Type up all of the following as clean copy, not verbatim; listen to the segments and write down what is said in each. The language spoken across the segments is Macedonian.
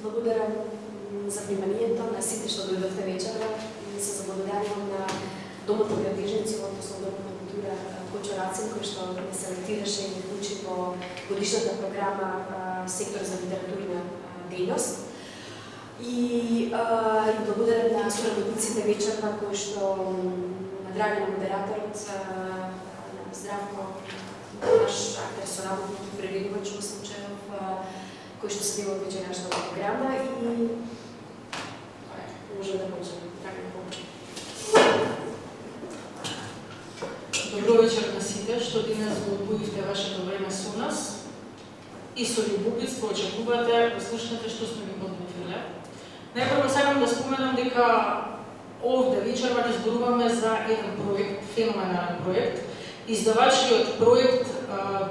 Благодарам за вниманието на сите што дојдовте вечерва. Се заблагодарувам на Домот на градежници, односно Домот на култура Кочо Рацин, кој што ме селектираше и ме вклучи во годишната програма Сектор за литературна дејност. И благодарам на соработниците вечерва кои што на драган модераторот Здравко, наш актер соработник и преведувач во случајов, кој што се дел од вечерашната програма и може да почнеме. Добро вечер на сите што денес го одвоивте вашето време со нас и со љубовитство очекувате да слушнете што сме ви подготвиле. Најпрво сакам да споменам дека овде вечерва ќе зборуваме за еден проект, феноменален проект, издавачкиот проект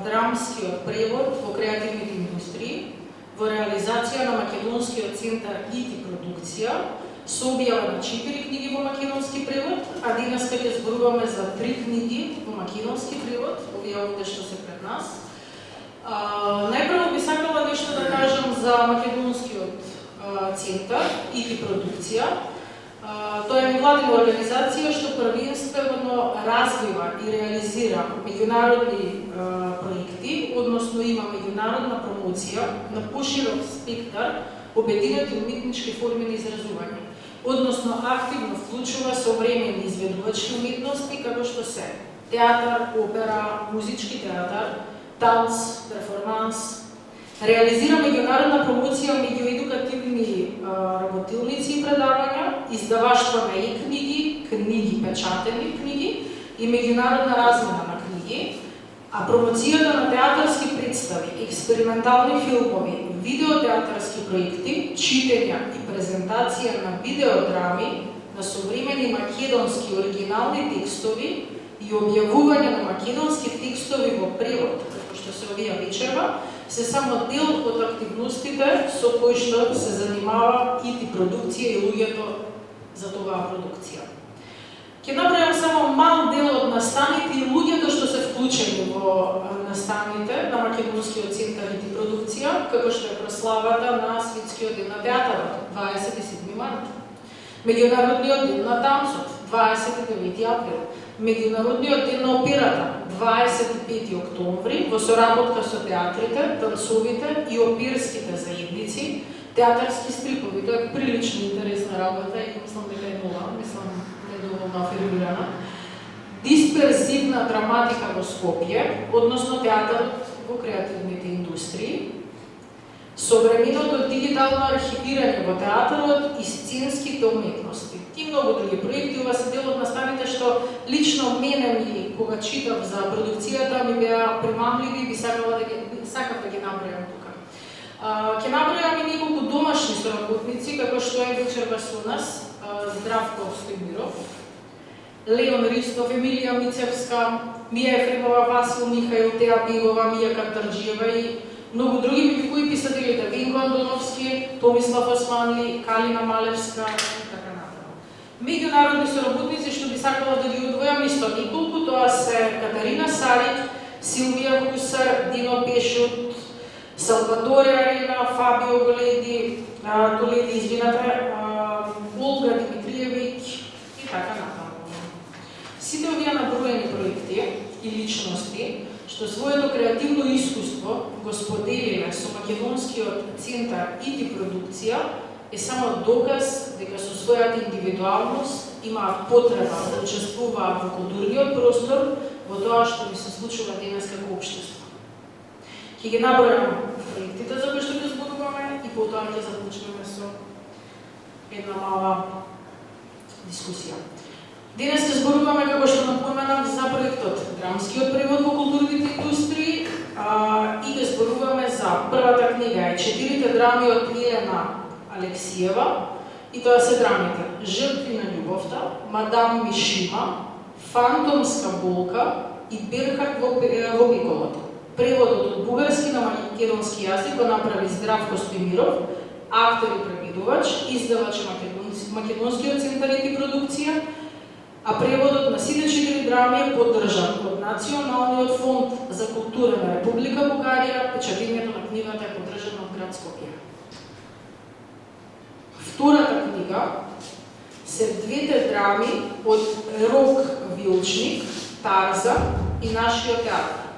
драмскиот превод во креативните индустрии, во реализација на Македонскиот центар ИТ продукција, со објава на 4 книги во македонски превод, а денеска ќе зборуваме за 3 книги во македонски превод, овие овде што се пред нас. Најпрво би сакала нешто да кажам за Македонскиот центар ИТ продукција. Тоа е невладина организација што првенствено развива и реализира меѓународни проекти, односно има меѓународна промоција на поширок спектар обединети уметнички форми на изразување, односно активно вклучува современи изведувачки уметности како што се театар, опера, музички театар, танц, перформанс. Реализира меѓународна промоција меѓу едукативни работилници и предавања, издаваштва на e-книги, книги, печатени книги и меѓународна размена на книги, а промоцијата на театарски представи, експериментални филмови, видеотеатарски проекти, читења и презентација на видеодрами на современи македонски оригинални текстови и објавување на македонски текстови во превод, како што се овие вечерва, се само дел од активностите со кои што се занимава ИТ продукција и луѓето за оваа продукција. Ќе набројам само мал дел од настаните и луѓето што се вклучени во настаните на Македонскиот центар ИТ продукција, како што е прославата на Светскиот ден на театарот, 27 март, Меѓународниот ден на танцот, 29 април, Меѓународниот ден на операта, 25 октомври, во соработка со театрите, танцовите и оперските заедници, театарски стрипови. Тоа е прилично интересна работа и мислам дека е нова, мислам недоволно афирмирана. Дисперзивна драматика во Скопје, односно театарот во креативните индустрии, современото дигитално архивирање во театарот и сценските уметности. И многу други проекти. Ова се дел од настаните што лично мене кога читав за продукцијата ми беа примамливи и би сакав да ги набројам тука. Ќе набројам и неколку домашни соработници, како што е вечерва со нас Здравко Стојмиров, Леон Ристов, Емилија Мицевска, Мија Ефремова, Васил Михаил, Теа Бегова, Мија Картарджиева и многу други, меѓу кои писателите Венко Андоновски, Томислав Османли, Калина Малевска и така натаму. Меѓународни соработници што би сакала да ги одвојам исто неколку, тоа се Катарина Сарик, Силвија Хусар, Дино Пешут, Салваторе Арена, Фабио Толеди, Олга Димитриевиќ и така натаму. Сите овие наброени проекти и личности што своето креативно искуство го споделиле со Македонскиот центар ИТ продукција е само доказ дека со својата индивидуалност имаат потреба да учествуваат во културниот простор во тоа што ни се случува денес како општество. Ќе ги набројам проектите за кои што ќе зборуваме и потоа ќе започнеме со една мала дискусија. Денес ќе зборуваме, како што напоменав, за проектот Драмскиот превод во културните индустрии и ќе зборуваме за првата книга и 4 драми од Елена Алексиева, и тоа се драмите Жртви на љубовта, Мадам Мишима, Фантомска болка и Берхард во пеколото. Преводот од бугарски на македонски јазик го направи Здравко Стојмиров, актер и преведувач, издавач Македонскиот центар ИТ продукција, а преводот на сите 4 драми е поддржан од Националниот фонд за култура на Република Бугарија, печатењето на книгата е поддржано од град Скопје. Втората книга се двете драми од Рок Вилчник, Тарза и Нашиот театар.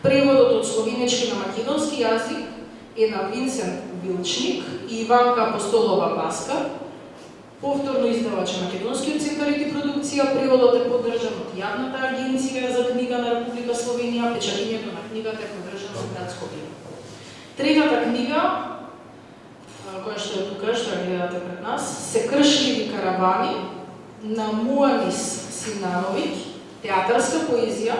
Преводот од словенечки на македонски јазик е на Винсент Вилчник и Иванка Апостолова Баска. Повторно издавач Македонскиот центар и продукција. Преводот е поддржан од Јавната агенција за книга на Република Словенија. Печатењето на книгата е поддржано од град Скопје. Третата книга, која што е тука, што ја гледате пред нас, се Кршливи каравани на Муанис Синановиќ, театарска поезија.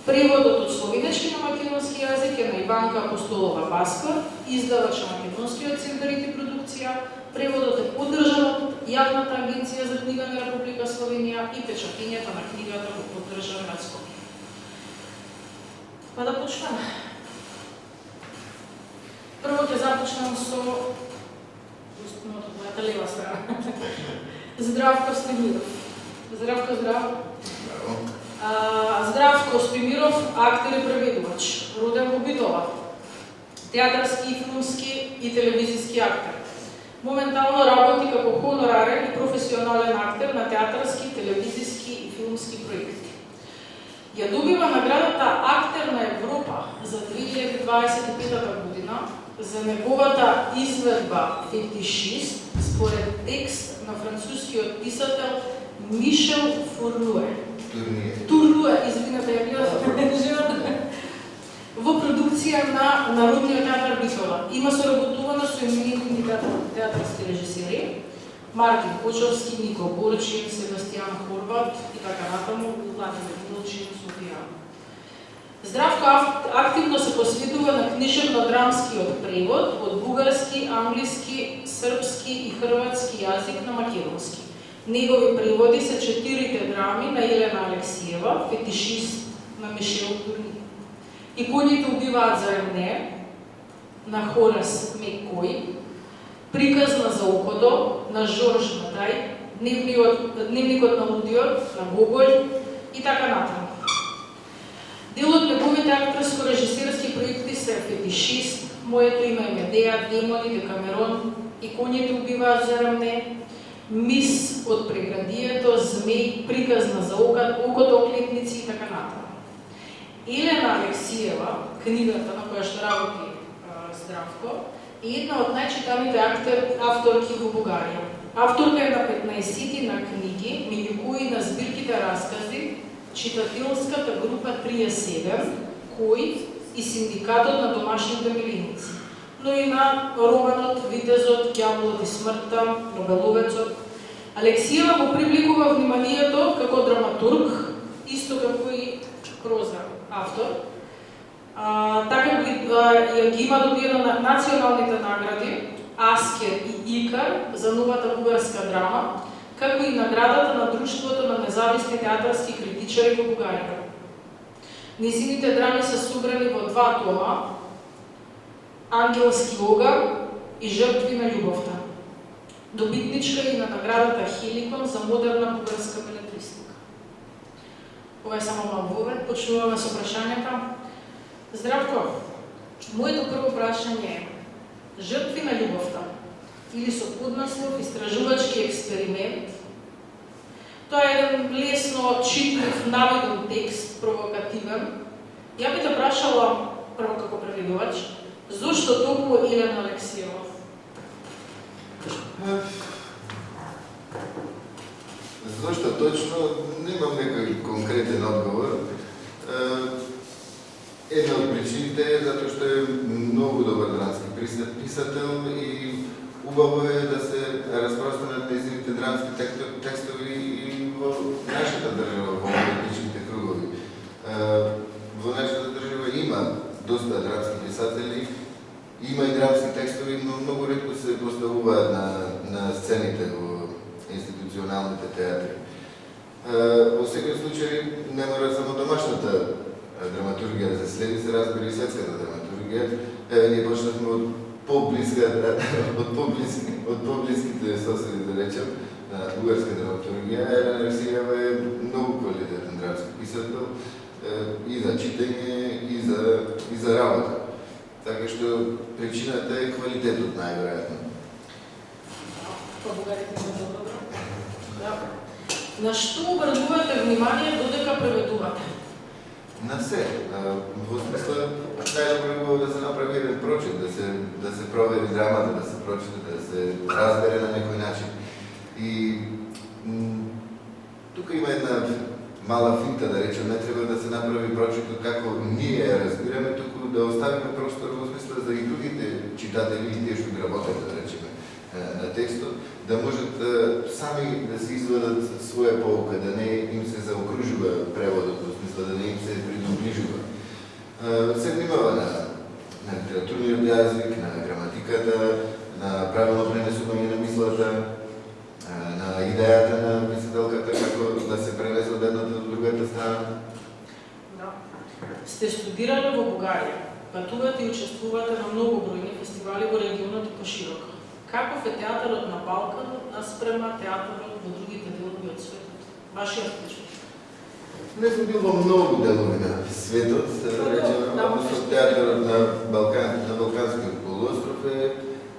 Преводот од словенечки на македонски јазик е на Иванка Апостолова Баска, издавач на Македонскиот центар и продукција. Преводот е поддржан од Јавната агенција за книга на Република Словенија и печатењето на книгата го поддржа град Скопје. Па да почнеме. Прво ќе започнам со мојата лева страна. Здравко Стемиров. Здравко, здраво. Здравко Стемиров, актер и преведувач, роден во Битола. Театарски, филмски и телевизиски актер. Моментално работи како хонорарен и професионален актер на театарски, телевизиски и филмски проекти. Ја добива наградата Актер на Европа за 2025 година за неговата изведба Фетишист според текст на францускиот писател Мишел Турнуе, извинете, ја гледам во продукција на Народниот театар Битола. Има соработувано со именитни театарски режисери Мартин Кочовски, Нико Борчев, Себастијан Хорват и така натаму, Владимир Милчин, Софија. Здравко активно се посветува на книжевно-драмскиот превод од бугарски, англиски, српски и хрватски јазик на македонски. Негови преводи се 4 драми на Елена Алексиева, Фетишист на Мишел Турни, И коњите убиваат заради неа, на Хорас Мекој, Приказна за окото на Жорж Матай, Дневникот на лудиот на Гоголј и така натаму. Дел од неговите актерско-режисерски проекти се Фетишист, Моето име е Медеја, Демони, Декамерон и коњите убиваат заради неа, Мис од преградието, Змеј, Приказна за окото, Клетници и така натаму. Елена Алексиева, книгата на која што работи Здравко, е една од најчитаните авторки во Бугарија. Авторка е на 15 на книги, меѓу кои на збирките раскази, читателската група 37, кој и Синдикатот на домашните милиници, но и на романот Витезот, Ѓаволот и смртта, Нобеловецот. Алексиева го привлекува вниманието како драматург, исто како и проза автор. Така ги има добиено на националните награди Аскер и Икар за новата бугарска драма, како и наградата на Друштвото на независни театарски критичари во Бугарија. Незините драми се собрани во 2 тома, Ангелски оган и Жртви на љубовта. Добитничка и на наградата Хеликон за модерна бугарска белетристика. Ова е само мал вовед, почнуваме со прашањата. Здравко, моето прво прашање е Жртви на љубовта или со поднаслов истражувачки експеримент. Тоа е еден лесно читлив, навиден текст, провокативен. Ја би те прашала, прво како преведувач, зошто токму Елена Алексиева? Зошто точно, немам некој конкретен одговор. Една од причините е затоа што е многу добар драмски писател и убаво е да се распространат нејзините драмски текстови и во нашата држава, во уметничките кругови. Во нашата држава има доста драмски писатели, има и драмски текстови, но многу ретко се поставуваат на сцените во институционалните театри. Во секој случај не мора само домашната драматургија да се следи, се разбира и светската драматургија. Еве, ние почнавме од поблиските соседи, да речем, на бугарска драматургија. Елена Алексиева е многу квалитетен драмски писател и за читање, и за работа. Така што причината е квалитетот, најверојатно. Па бугарите имаат добро. Да. На што обрнувате внимание додека преведувате? На се. Во смисла, најдобро е да се направи еден прочит, да се провери драмата, да се прочита, да се разбере на некој начин. И тука има една мала финта, да речем, не треба да се направи прочитот како ние ја разбираме, туку да оставиме простор во смисла за и другите читатели и тие што ги работат, да речеме, на текстот, да можат сами да се извадат своја полука, да не им се заокружува преводот, во смисла да не им се предоближува. Се внимава на литературниот јазик, на граматиката, на правилно пренесување на мислата, на идејата на писателката, како да се пренесе од едната до другата страна. Да. Сте студирале во Бугарија, патувате и учествувате на многу бројни фестивали во регионот и пошироко. Каков е театарот на Балканот наспрема театарот во другите делови од светот? Вашиот вклучок. Не сум бил во многу делови на светот, односно театарот на Балканскиот полуостров е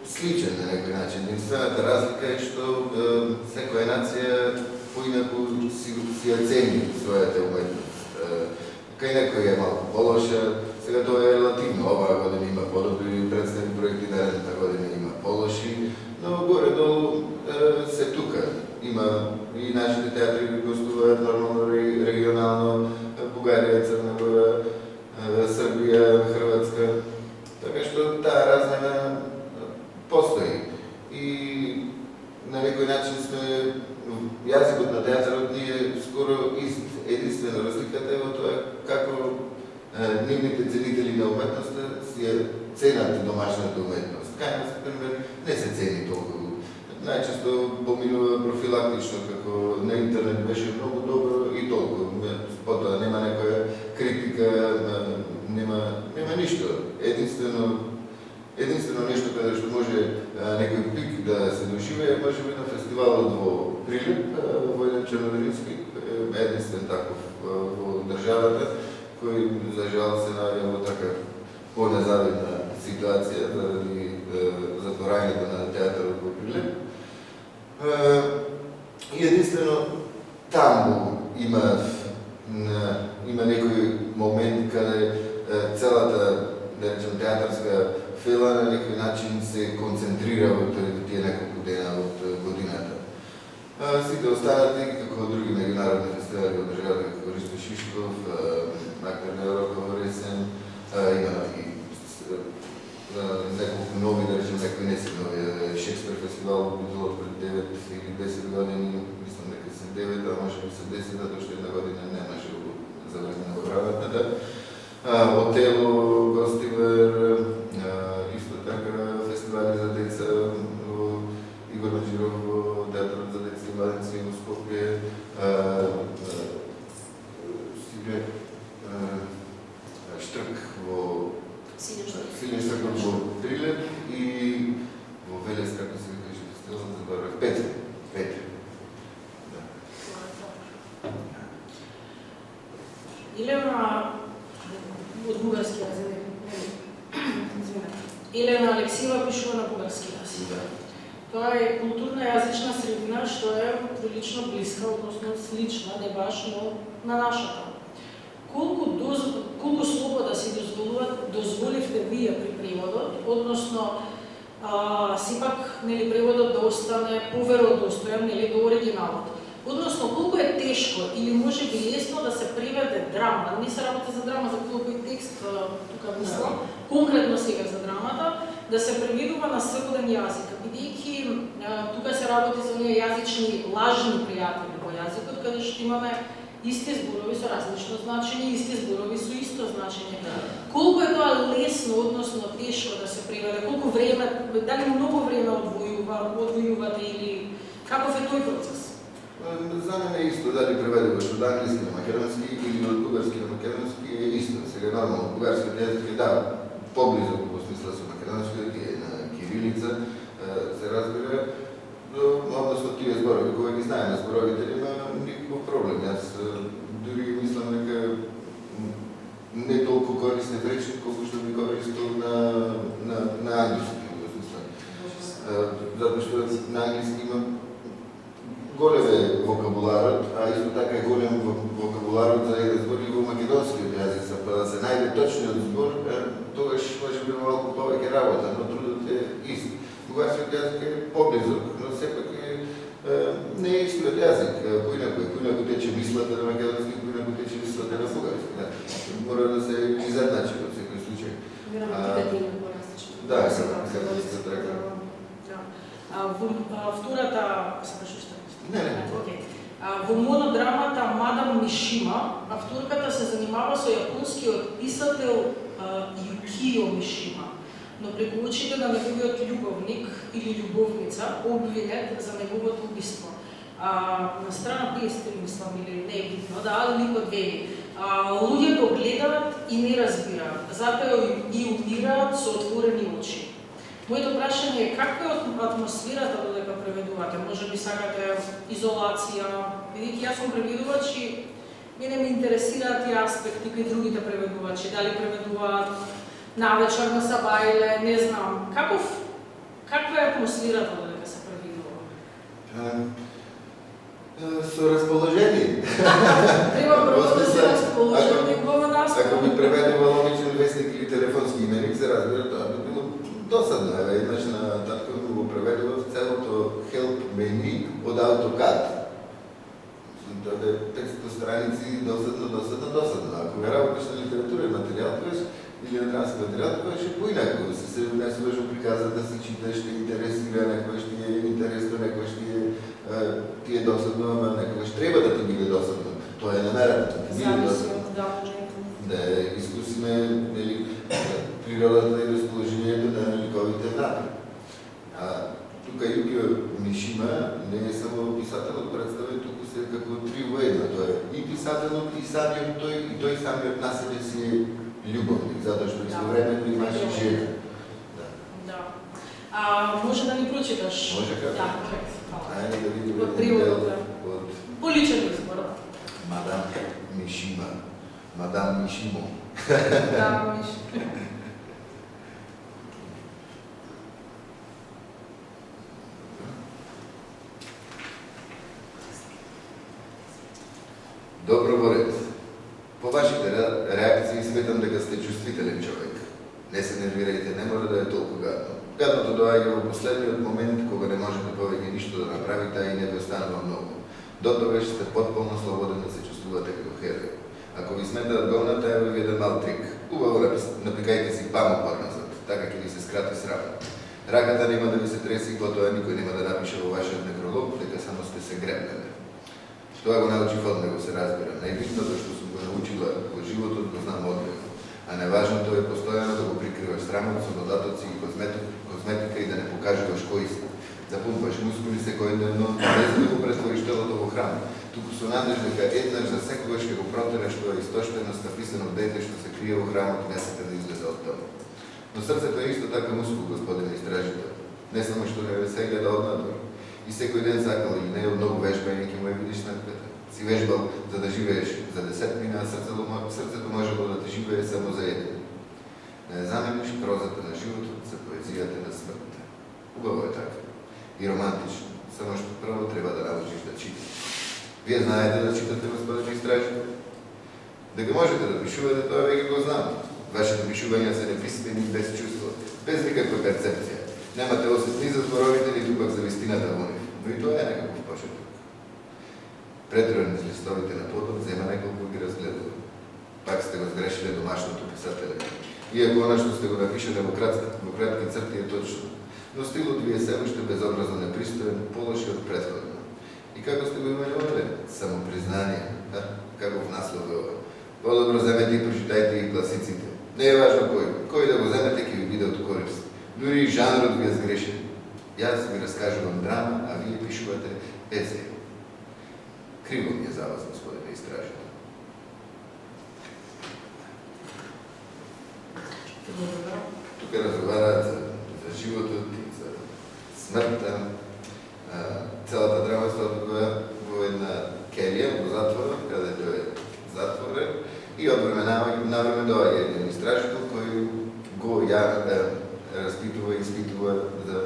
сличен на некој начин. Единствената разлика е што секоја нација поинаку си ја цени својата уметност. Кај некој е малку полоша, сега тоа е релативно. Оваа година има подобри представни проекти, наредната година има полоши, но горе-долу се тука. Има и нашите театри ги гостуваат нормално регионално, Бугарија, Црна Гора, Србија, Хрватска. Така што таа размена постои. И на некој начин сме, јазикот на театарот ни е скоро ист. Единствена разликата е во тоа како нивните ценители на уметноста си ја ценат домашната уметност. Кај нас, например, не се цени толку. Најчесто поминува профилактично, како на интернет беше многу добро и толку. Потоа нема некоја критика, нема ништо. Единствено нешто каде што може некој пик да се доживее, може би на фестивалот во Прилеп, во еден чернодарински, единствен таков во државата, кој за жал се наоѓа во така понезавидна ситуација заради затворањето на театарот во Прилеп. И единствено таму има некој момент каде целата, да речем, театарска фела на некој начин се концентрира во тие неколку дена од годината. Сите останати, како други меѓународни фестивали во државата, како Ристо Шишков, Мактар Неорока во Ресен, има и неколку нови, да речем, некои не се нови. Шекспир фестивал во Бузулот пред 9 или 10 години, мислам дека се 9, а може би се 10, затоа што една година немаше за време на правата. Отело, Гостивер, исто така фестивали за деца во Игор Маџиров во театарот за деца и младенци во Скопје, Штрк во Силен Штрк во Прилеп и во Велес, како се викаше фестивалот, заборавав, Петри. Елена од бугарски јазик. Елена Алексиева пишува на бугарски јазик. Тоа е културна јазична средина што е прилично блиска, односно слична, не баш, но на нашата. Колку слобода си дозволивте вие при преводот, односно сепак нели преводот да остане поверодостоен нели до оригиналот. Односно, колку е тешко или може би лесно да се преведе драма. Не се работи за драма, за кој текст тука мислам, конкретно сега за драмата, да се преведува на сроден јазик, бидејќи тука се работи за оние јазични лажни пријатели во јазикот, каде што имаме исти зборови со различно значење, исти зборови со исто значење. Колку е тоа лесно, односно тешко да се преведе, колку време, дали многу време одвојувате или каков е тој процес? За мене е исто дали преведуваш од англиски на македонски или од бугарски на македонски е исто. Сега нормално бугарскиот јазик е поблизо во смисла со македонскиот е на кирилица, се разбира, односно тие зборови кои ги знаеме зборовите нема никаков проблем. Јас дури мислам дека не толку користен речник колку што би користил на англиски. Затоа што на украински има голем е вокабуларот, а исто така е голем вокабуларот за да збори во македонскиот јазик, за да се најде точниот збор, тогаш може би малку повеќе работа, но трудот е ист. Бугарскиот јазик е поблизок, но сепак не е истиот јазик. Поинаку тече мислата на македонски, поинаку тече мислата на бугарски. Мора да се изедначи во секој случај. Граматиката има по-различно. Да, како така. Втората, Не. Во монодрамата Мадам Мишима, авторката се занимава со јапонскиот писател Јукио Мишима, но преку очите на неговиот љубовник или љубовница обвинет за неговото убиство. На страна 50 мислам или не е битно, да, ликот вели. Луѓето гледаат и не разбираат, затоа и умираат со отворени очи. Моето прашање е каква е атмосферата додека преведувате? Може би сакате изолација? Бидејќи јас сум преведувач и мене ме интересираат тие аспекти кои другите преведувачи. Дали преведуваат навечер на сабајле, не знам. Каква е атмосферата додека се преведува? Со расположение. Треба прво да се расположени во нас. Ако би преведувал обичен вестник или телефонски именик, се разбира, тоа би било досадно. Еднаш на татко го преведував целото help menu од AutoCAD. Тоа е 500 страници, досадно. Ако ме работиш на литературен материјал, или на драмски материјал, тоа е поинаку. Се внесуваш во приказа да се читаш, да интересира, некојаш ти е интересно, некојаш ти е досадно, ама некојаш треба да ти биде досадно. Тоа е намерата. Зависи од да искусиме природата и расположението на ликовите внатре. Тука Јукио Мишима не е само писател од представа, туку се како три во едно. Тоа е и писателот, и самиот тој, и тој самиот на себе си е љубовник, затоа што истовремено имаше жена. Може да ни прочиташ? Може како? Да, ајде да видиме од преводот. По личен избор. Мадам Мишима. Мадам Мишимо. Мадам Мишимо. Добро во ред. По вашите реакции сметам дека сте чувствителен човек. Не се нервирајте, не мора да е толку гадно. Гадното доаѓа во последниот момент кога не можете повеќе ништо да направите, а и не ви останува многу. Дотогаш сте потполно слободен да се чувствувате како херој. Ако ви сметаат голната, ево ви еден мал трик. Убаво напикајте си памо подназад, така ќе ви се скрати срама. Раката нема да ви се треси, потоа никој нема да напише во вашиот некролог дека само сте се гребнале. Тоа го научив од него, се разбира. Најбитното што сум го научила во животот го знам одливо. А најважното е постојано да го прикриваш срамот со додатоци и козметика и да не покажуваш кој си. Да пумпаш мускули секојдневно, без да го претвориш телото во храна. Туку со надеж дека еднаш за секогаш ќе го протераш тоа истоштеност написано дете што се крие во храмот и не сака да излезе од тоа. Но срцето е исто така мускул, господине истражител. Не само што не се гледа однадвор. И секој ден сакал и не е многу вежбање ќе му ја видиш сметката. Си вежбал за да живееш за 10 мина, а срцето можело да те живее само за еден. Да не замениш прозата на животот за поезијата на смртта. Убаво е така. И романтично. Само што прво треба да научиш да читаш. Вие знаете да читате, господине истражител? Дека можете да пишувате, тоа веќе го знам. Вашите пишувања се неписмени без чувство, без никаква перцепција. Немате осет ни за зборовите, ниту пак за вистината во нив, но и тоа е некаков почеток. Претруван низ листовите на подот, зема неколку ги разгледува. Пак сте го сгрешиле домашното писателе. Иако она што сте го напишале во кратки црти е точно, но стилот ви е се уште безобразно непристоен, полоши од претходно. И како сте го имали овде? Само признание, како в наслов е ова. Подобро земете и прочитајте и класиците. Не е важно кој да го земете ќе ви биде од корист. Дури и жанрот ви е сгрешен. Јас ви раскажувам драма, а вие пишувате есе. Криво ми е за вас, господине истражител. Тука разговараат за животот и за смртта. Целата драма се одвива во една келија, во затвора, каде тој е затворен, и од време на време доаѓа еден истражител кој го разпитува и испитува за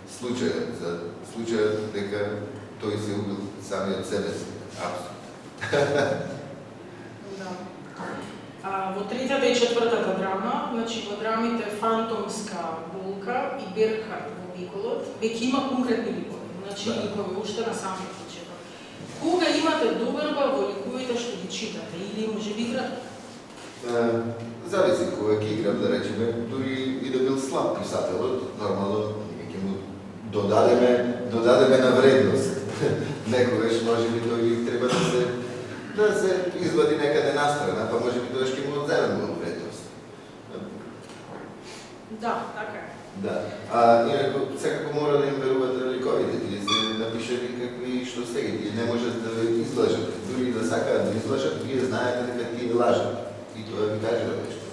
случајот, за случајот дека тој се убил самиот себе си. Абсолютно. Да. Во третата и четвртата драма, значи во драмите Фантомска болка и Берхард во Виколот, веќе има конкретни ликови, значи ликови уште на самиот почеток. Кога имате доверба во ликовите што ги читате или може би играте? Зависи кога ќе играм, да речеме, дури и да бил слаб писателот, нормално ќе му додадеме на вредност. Некогаш може би тој треба да се извади некаде настрана, па може би тоа ќе му одземе во вредност. Да, така е. Да. Инаку, секако мора да им верувате ликовите, тие се напишани какви што сега, тие не можат да излажат. Дури да сакаат да излажат, вие знаете дека тие лажат. И тоа ви кажува нешто.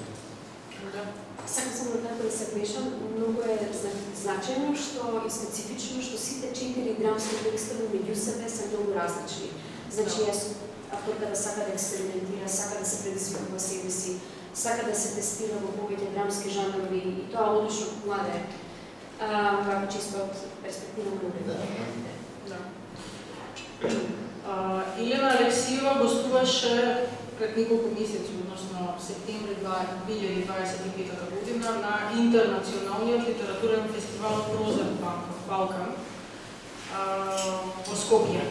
Да. Сакам само да се вмешам, многу е значајно што и специфично што сите 4 драмски текстови меѓу себе се многу различни. Значи, авторката сака да експериментира, сака да се предизвикува себе си, сака да се тестира во повеќе драмски жанрови и тоа одлично помага. Како чисто од перспектива на уредбите. Да. Елена Алексиева гостуваше пред неколку месеци, односно септември 2025 година на Интернационалниот литературен фестивал Прозен Балкан во Скопје.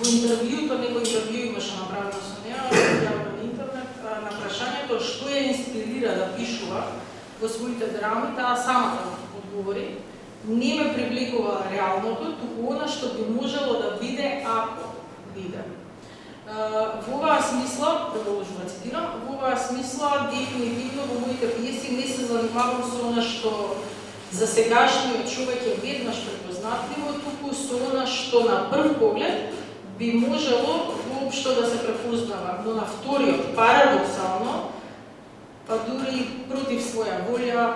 Во интервјуто, некој интервју имаше направено со неа, јавно на интернет, на прашањето што ја инспирира да пишува во своите драми, таа самата одговори: не ме привлекува реалното, туку она што би можело да биде ако биде. Во оваа смисла, продолжува цитирам, во оваа смисла дефинитивно во моите пиеси не се занимавам со она што за сегашниот човек е веднаш препознатливо, туку со она што на прв поглед би можело воопшто да се препознава, но на вториот, парадоксално, па дури против своја волја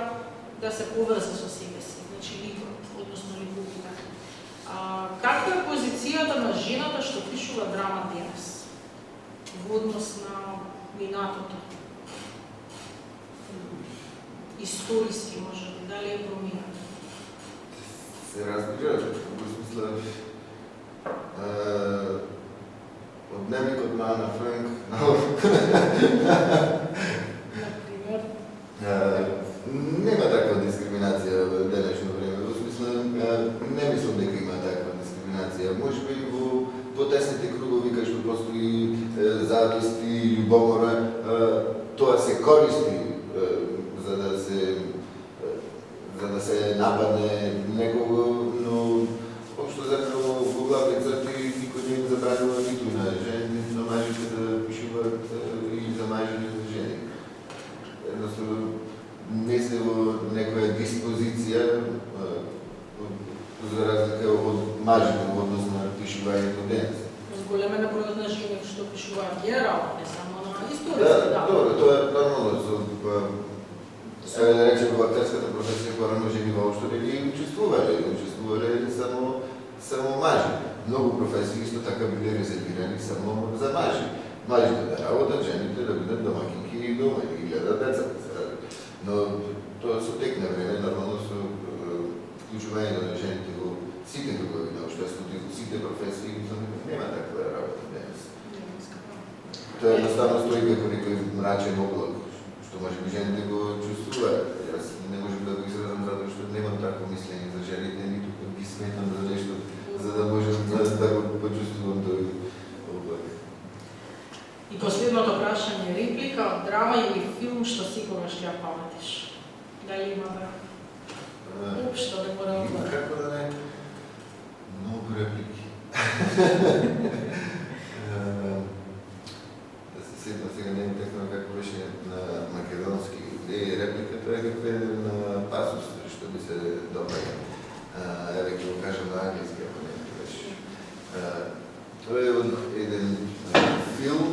да се поврза со себе си, значи ликот, односно ликовите. Каква е позицијата на жената што пишува драма денес во однос на минатото? Историски, може би, дали е проминато? Се разбира, во смисла од дневникот на Ана Франк, Например? Нема таква дискриминација во денешно време. Во смисла, не мислам дека има таква дискриминација. Може би во потесните кругови кај што постои зависти, љубомора, тоа се користи за да се нападне некого, но општо заpravo во главни црти никој не им забранува ниту на жени, ниту на мажите да пишуваат и за мажи и за жени. Едноставно, не се во некоја диспозиција за разлика од мажите во однос на пишувањето денес. Зголемена бројот на жени што пишуваат генерално, не само на историски, Да, да. добро, тоа е нормално. Сега да речем, во актерската професија порано жени воопшто не ги учествувале само мажи. Многу професии исто така биле резервирани само за мажи. Мажите да работат, жените да бидат домакинки и дома и гледат децата. Но тоа со тек на време, нормално со вклучувањето на жените во сите кругови на општеството и во сите професии, нема таква работа денес. Тоа едноставно стои како некој мрачен облак, што може би жените го чувствуваат. Јас не можам да го изразам затоа што немам такво мислење за жените, ниту ги сметам за нешто, за да можам да го почувствувам тој облак. И последното прашање, реплика од драма или филм што секогаш ќе ја паметиш? Дали има да? Општо не мора да бъде. Како да не? Многу реплики. Да се седна сега не ми текна како беше на македонски. Репликата е како на пасус, што би се допаѓа. Еве ќе го кажам на англиски, ако не беше. Тоа е од еден филм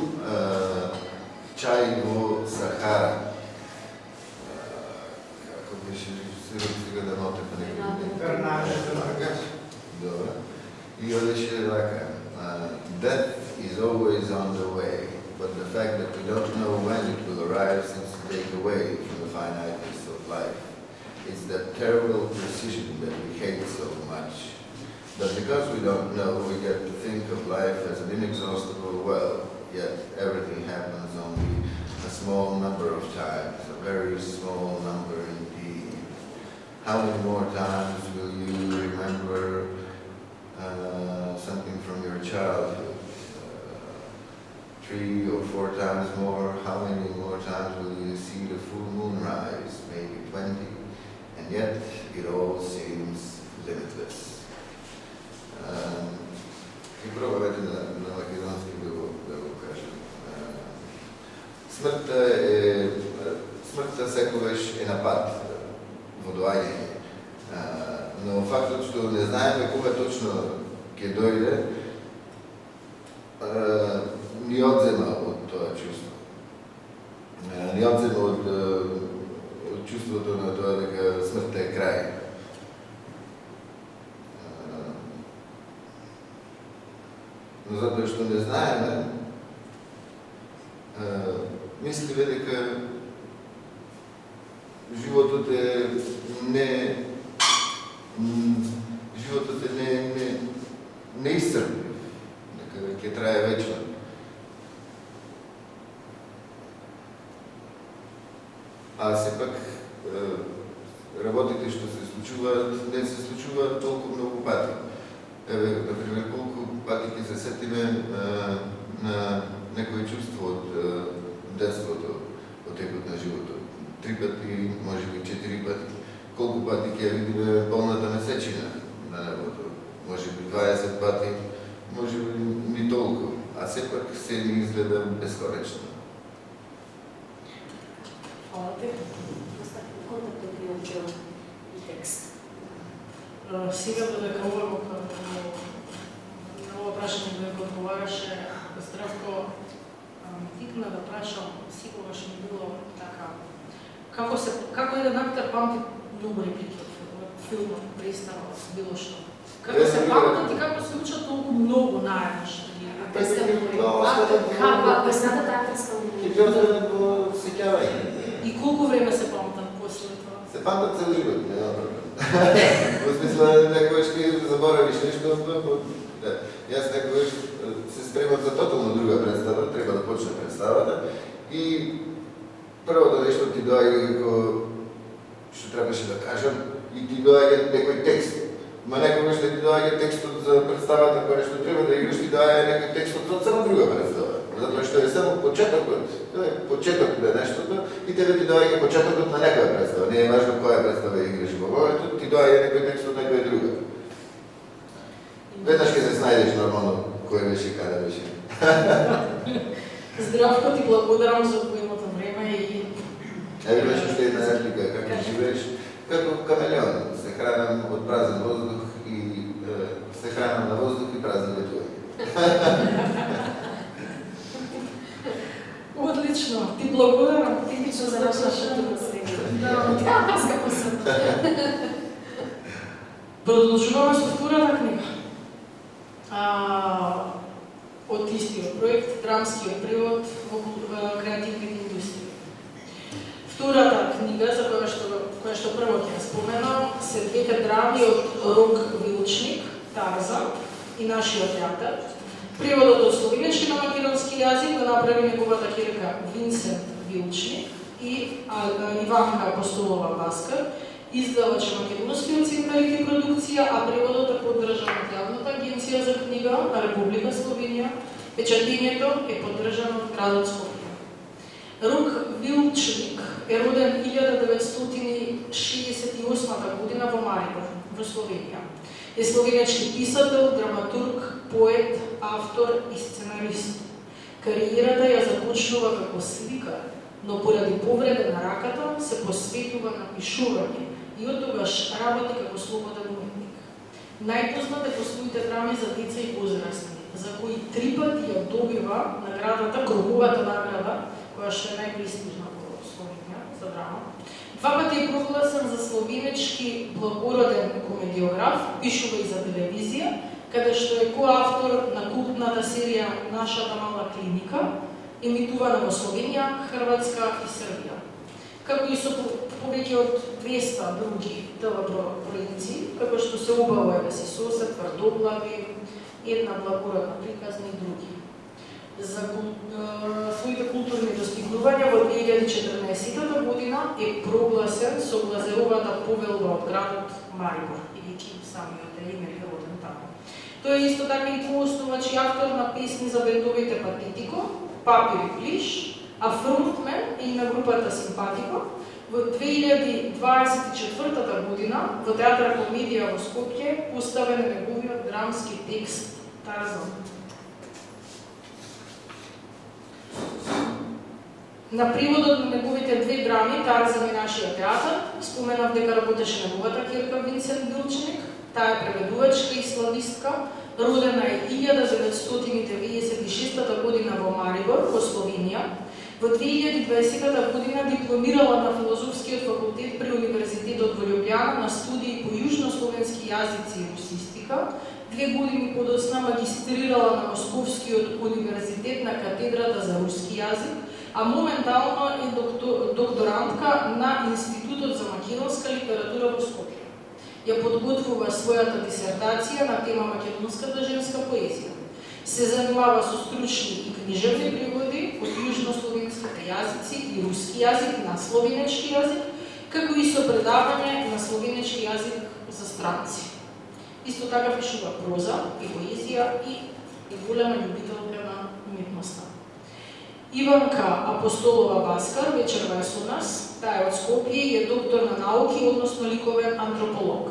Чај во Сахара. Како беше режисиран сега да нотата некој. Добро. И одеше вака. Death is always on the way, but the fact that we don't know when it will arrive seems to take away from the finiteness of life. It's that terrible precision that we hate so much. But because we don't know, we get to think of life as an inexhaustible well, yet everything happens only a small number of times, a very small number indeed. How many more times will you remember something from your childhood? 3 or 4 times more. How many more times will you see the full moon rise? Maybe 20. And yet it all seems limitless. И пробавете на македонски да го кажем. Смртта секогаш е на пат во доаѓање. Но фактот што не знаеме кога точно ќе дојде, ни одзема од тоа чувство. Ни одзема од чувството на тоа дека смртта е крај. Но затоа што не знаеме, мислиме дека животот е неисцрплив, дека ќе трае вечно. А сепак работите што се случуваат, не се случуваат толку многу пати. Еве, например, колку пати ќе се сетиме на некој чувство од детството, од текот на животот. 3 пати, може би 4 пати. Колку пати ќе видиме полната месечина на небото? Може би 20 пати, може би ни толку. А сепак се ни изгледа бесконечно. Фала ти. Контактот и обчел и текст. Сега додека ова прашање да го одговараше Здравко, тикна да прашам, секогаш ми било така, како еден актер памти многу реплики од филмот, представа, било што. Како се памтат и како се учат толку многу наеднаш. Песната актерска И просто го сеќавање. И колку време се памтат после тоа? Се памтат цел живот, нема проблем. Во смисла, некојаш ќе заборавиш нешто, јас некојаш се спремам за тотално друга представа, треба да почне представата и првото нешто ти доаѓа како што требаше да кажам и ти доаѓа некој текст. Ма некогаш да ти доаѓа текстот за представата која што треба да играш, ти доаѓа некој текстот за само друга представа. Затоа што е само почетокот на нештото и тебе ти доаѓа почетокот на некоја представа. Не е важно која представа играш во времето, ти доаѓа некој текст од некоја друга. Веднаш ќе се снајдеш нормално кој беше и каде беше. Здравко, ти благодарам за твоето време и... Еве беше уште една реплика, како живееш, како камелеон, се хранам од празен воздух и се хранам на воздух и празен ветување. Одлично, ти благодарам. Типично за нашата среда. Да, Авторска посета. Продолжуваме со втората книга. Од истиот проект, драмскиот превод во креативните индустрии. Втората книга, за која што прво ќе споменам, се двете драми од Рок Вилчник, Тарзан и Нашиот театар. Преводот од словенечки на македонски јазик го направи неговата ќерка Винсент Вилчник и Иванка Апостолова Баскар, издавач Македонскиот центар и продукција, а преводот е поддржан од Јавната агенција за книга на Република Словенија. Печатењето е поддржано од градот Скопје. Рок Вилчник е роден 1968 година во Марибор, во Словенија. Е словенечки писател, драматург, поет, автор и сценарист. Кариерата ја започнува како сликар, но поради повреда на раката се посветува на пишување и оттогаш работи како слободен уметник. Најпознат е по своите драми за деца и возрастни, за кои 3 пати ја добива наградата, круговата награда, која што е најпрестижна во Словенија за драма. 2 пати е прогласен за словенечки благороден комедиограф, пишува и за телевизија, каде што е коавтор на култната серија Нашата мала клиника, емитувана во Словенија, Хрватска и Србија. како и со повеќе од 200 други телепроекции, како што се убаво е да се сосед, тврдоглави, една благородна приказна и други. За своите културни достигнувања во 2014 година е прогласен со Глазеровата повелба од градот Марибор, бидејќи самиот име е роден таму. Тој е исто така и поосновач и автор на песни за бендовите Патетико, Папир и Плиш, а фронтмен и на групата Симпатико. Во 2024 година во Театар Комедија во Скопје поставен е неговиот драмски текст Тарзан. На приводот на неговите две драми Тарзан и нашиот театар споменав дека работеше неговата ќерка Винсент Билчник. Таа е преведувачка и славистка, родена е 1996 година во Марибор, во Словенија. Во 2020 година дипломирала на Филозофскиот факултет при Универзитетот во Љубљана на студии по јужнословенски јазици и русистика. 2 години подоцна магистрирала на Московскиот универзитет на катедрата за руски јазик, а моментално е докторантка на Институтот за македонска литература во Скопје. Ја подготвува својата дисертација на тема македонската женска поезија. Се занимава со стручни и книжевни преводи од јужнословенските јазици и руски јазик на словенечки јазик, како и со предавање на словенечки јазик за странци. Исто така пишува проза и поезија и голема љубителка на уметноста. Иванка Апостолова Баскар вечерва е со нас. Таа е од Скопје и е доктор на науки, односно ликовен антрополог.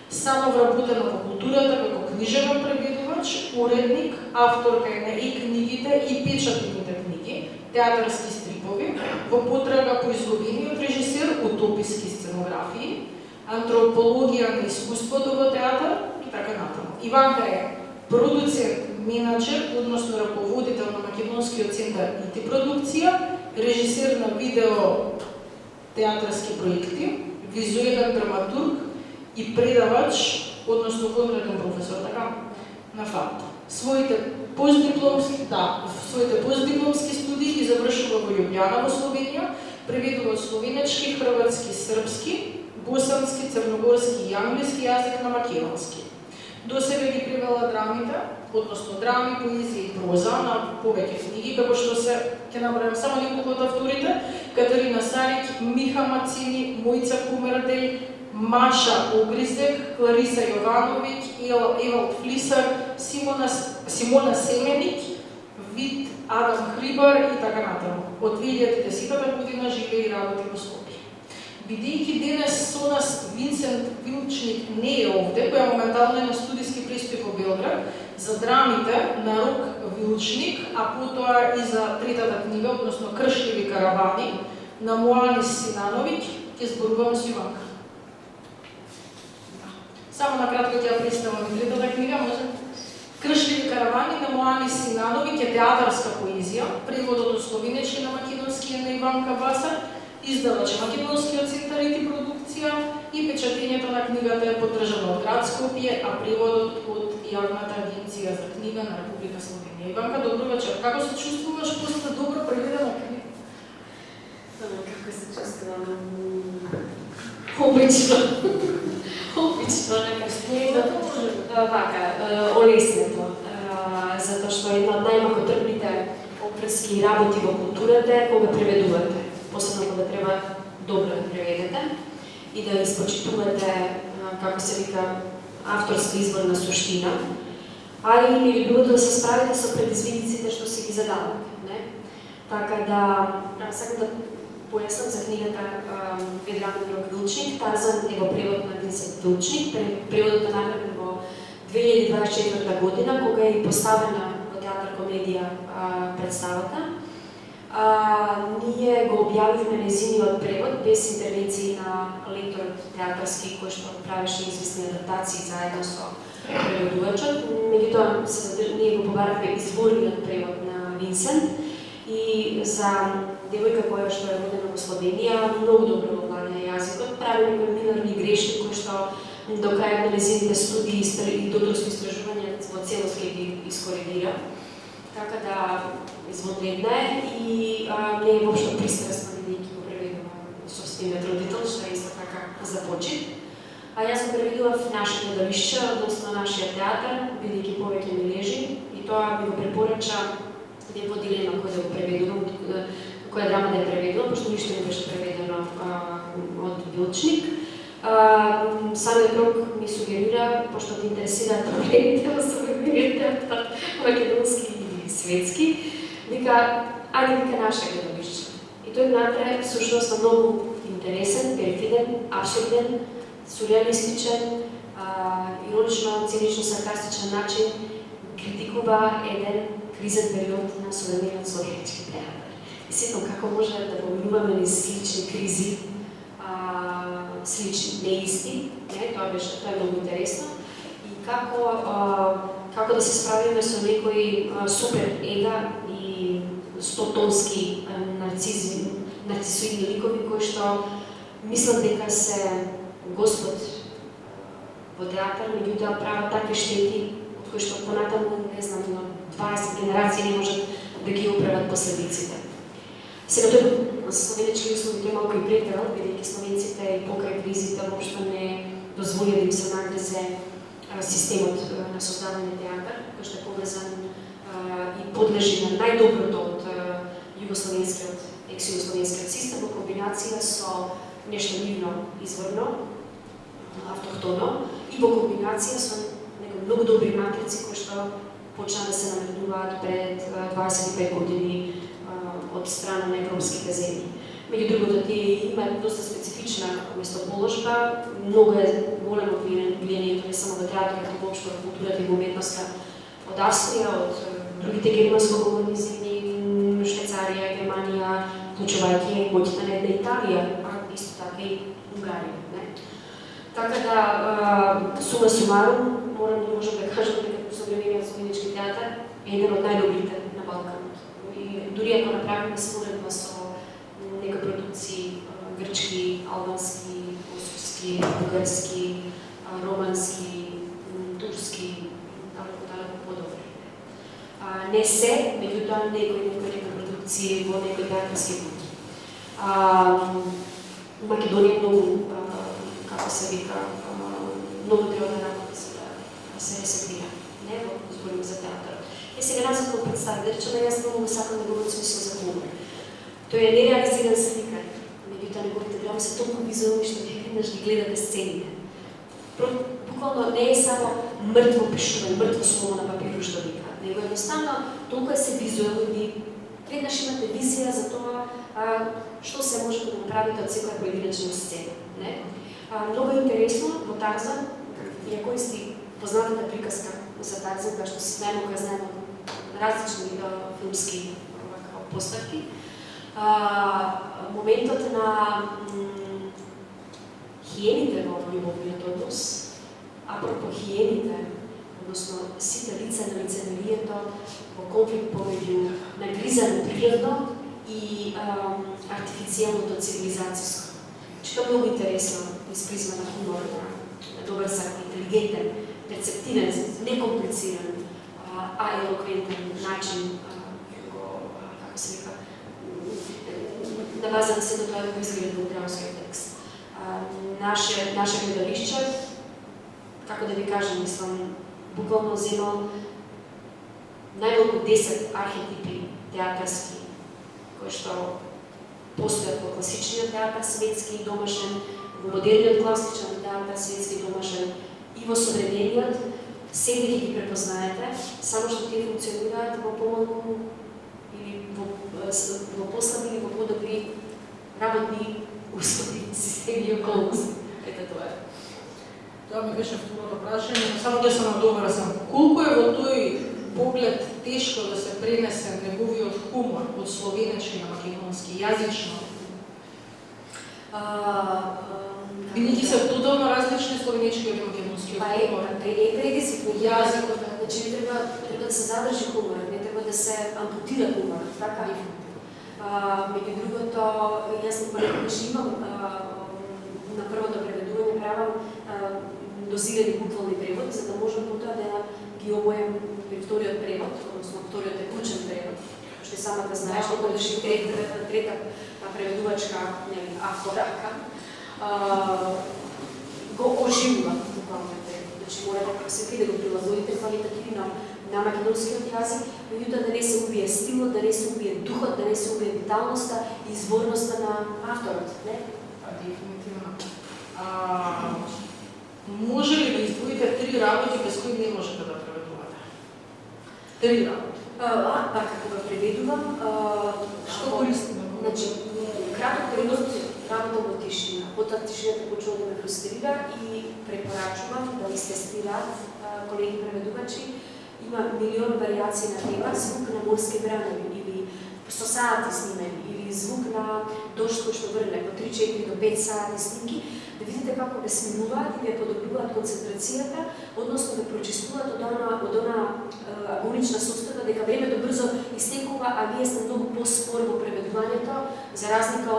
Само вработена во културата како книжевен преведувач, уредник, авторка е на и книгите и печатните книги, театарски стрипови, во потрага по изгубениот режисер, утописки сценографии, антропологија на искуството во театар и така натаму. Иванка е продуцент, менаџер, односно раководител на Македонскиот центар ИТ продукција, режисер на видео театарски проекти, визуелен драматург и предавач, односно конкретен професор, така, на ФАП. Своите постдипломски студии ги завршува во Љубљана во Словенија, преведува словенечки, хрватски, српски, босански, црногорски и англиски јазик на македонски. До сега ги превела драмите, односно драми, поезија и проза на повеќе книги, како што се, ќе набројам само неколку од авторите: Катерина Сарик, Миха Мацини, Мојца Кумердель, Маша Огризек, Клариса Јовановиќ, Евалд Флисар, Симона Семеник, Вит Адам Хрибар и така натаму. Од 2010 година живее и работи во Скопје. Бидејќи денес со нас Винсент Билчник не е овде, која моментално е на студиски престој во Белград, за драмите на Рок Вилчник, а потоа и за третата книга, односно Кршливи каравани, на Моанис Синановиќ, ќе зборувам со Иванка. Само накратко ќе ја представам и третата книга, може. Кршливи каравани на Моанис Синановиќ е театарска поезија, преводот од словенечки на македонски е на Иванка Басар, издавач Македонскиот центар ИТ продукција и печатењето на книгата е поддржано од град Скопје, а преводот од Јавната агенција за книга на Република Словенија. Иванка, добро вечер. Како се чувствуваш после добро преведена книга? Како се чувствувам? Обично. Обично, вака, олеснето. Затоа што една од најмако трпните опрески работи во културата е кога преведувате. Посебно кога треба добро да преведете и да испочитувате, како се вика, авторска изборна суштина, али или другото да се справите со предизвиците што се ги задавате, не? Така да, сакам да појаснам за книгата Ведран Рок Вилчник. Тарзан е во превод на Винсент Билчник, преводот е направен во 2024 година, кога е поставена во Театар Комедија представата. Ние го објавивме нејзиниот превод без интервенции на лекторот театарски, кој што правеше известни адаптации заедно со преводувачот. Меѓутоа, ние го побаравме изворниот превод на Винсент и за девојка која што е родена во Словенија, многу добро го владее јазикот, прави некои минорни грешки кои што до крајот на нејзините студии и докторски истражувања во целост ги искоригира. Така да извонредна е и не е воопшто пристрасна, бидејќи го преведува со господинът родител, што е исто така започет. А јас го преведував наше гледалишче, односно нашиот театар, бидејќи повеќе ми лежи, и тоа ми го препорача да е во дилема кој да го преведувам, која драма да ја преведувам, пошто ништо не беше преведено од Билчник. Самиот Рок ми сугерира, пошто те интересираат проблемите во современниот театар, македонски и светски, вика, ајде вика наше гледалишче. И тој внатре всушност многу интересен, перфиден, абсурден, сюрреалистичен, иронично, цинично, саркастичен начин критикува еден кризен период на современиот словенски театар. И сетам како може да поминуваме низ слични кризи, слични, неисти, тоа е многу интересно, и како да се справиме со некои супер ега и стотонски нарцисоидни ликови кои што мислат дека се Господ во театар, меѓутоа прават такви штети од кои што понатаму, не знам, 20 генерации не можат да ги оправат последиците. Сега тој словенечки услови тој малку и претерал, бидејќи словенците и покрај кризите воопшто не дозволи да им се нагрезе системот на создаден театар, кој што е поврзан и подлежи на најдоброто од југословенскиот, екс-југословенскиот систем во комбинација со нешто нивно изворно, автохтоно, и во комбинација со многу добри матрици кои што почна да се наредуваат пред 25 години од страна на европските земји. Меѓу другото, тие имаат доста специфична местоположба, многу е големо влијанието не само во театарот, но воопшто во културата и уметноста од Австрија, од другите германско-говорни земји, Швајцарија, Германија, вклучувајќи моќта на една Италија, а исто така и Унгарија. Така да, сума сумарум, можам да кажам дека современиот словенички театар е еден од најдобрите на Балканот. И дури ако направиме споредба со некои продукции грчки, албански, косовски, бугарски, романски, турски, далеку подобри. Не се, меѓутоа некои продукции во некои театарски куќи. Македонија многу, како се вика, многу треба да работи за да се ресетира. Не, во зборим за театарот. И сега назад го представи, да речеме, јас многу сакам да говорам смисол за хумор. Тој е нереализиран сликар, меѓутоа неговите драми се толку визуални што веднаш ги гледате сцените. Буквално не е само мртво пишување, мртво слово на папир што вика, него едноставно толку се визуални, веднаш имате визија за тоа што се може да направите од секоја поединечна сцена. Многу интересно во Тарзан, ја користи познатата приказка за Тарзан, која што си знаемо, која знаемо различни филмски поставки. Моментот на хиените во љубовниот однос, апропо хиените, односно сите лица на лицемерието во конфликт помеѓу нагризано природно и артифицијалното цивилизацијско. Тоа е многу интересно из призма на хумор, на добар сак, интелигентен, перцептивен, некомплициран, а елоквентен начин, како се вика, на база на сето тоа да го изгледа во драмскиот текст. Наше гледалишче, како да ви кажам, мислам, буквално земал најмалку 10 архетипи театарски, кои што постојат во класичниот театар светски и домашен, во модерниот класичен театар светски и домашен и во современиот, сите ги препознаете, само што тие функционираат во помалку или во послаби или во подобри работни услови, системи и околности. Ето тоа е. Тоа ми беше второто прашање, само да се надоврзам. Колку е во тој поглед тешко да се пренесе неговиот хумор од словенечки на македонски, јазично? Бидејќи се тотално различни словенечкиот и македонскиот хумор. Е предизвик јазикот, значи треба да се задржи хумор, не треба да се ампутира хумор, така? Меѓу другото, јас понекогаш имам на првото преведување правам дозирани буквални преводи, за да можам потоа да ги обојам при вториот превод, односно вториот текучен превод, што што и самата знаеш, некогаш и трета преведувачка авторка го оживува буквално превод. Значи мора да се види да го прилагодите квалитативно на македонскиот јазик, меѓутоа да не се убие стилот, да не се убие духот, да не се убие виталноста и изворноста на авторот, не? Дефинитивно. Може ли да издвоите 3 работи без кои не можете да преведувате? 3 работи. Како го преведувам, Што користиме? Значи, краток превод работа во тишина. Потоа тишината почнува да ме фрустрира и препорачувам да истестираат колеги преведувачи. Има милион вариации на тема, звук на морски бранови или со сати снимени, или звук на дожд кој што врне по 3-4 до 5 сати снимки, да видите како ве смируваат и ве подобруваат концентрацијата, односно да прочистуваат од она агонична состојба дека времето брзо истекува, а вие сте многу поспор во преведувањето, за разлика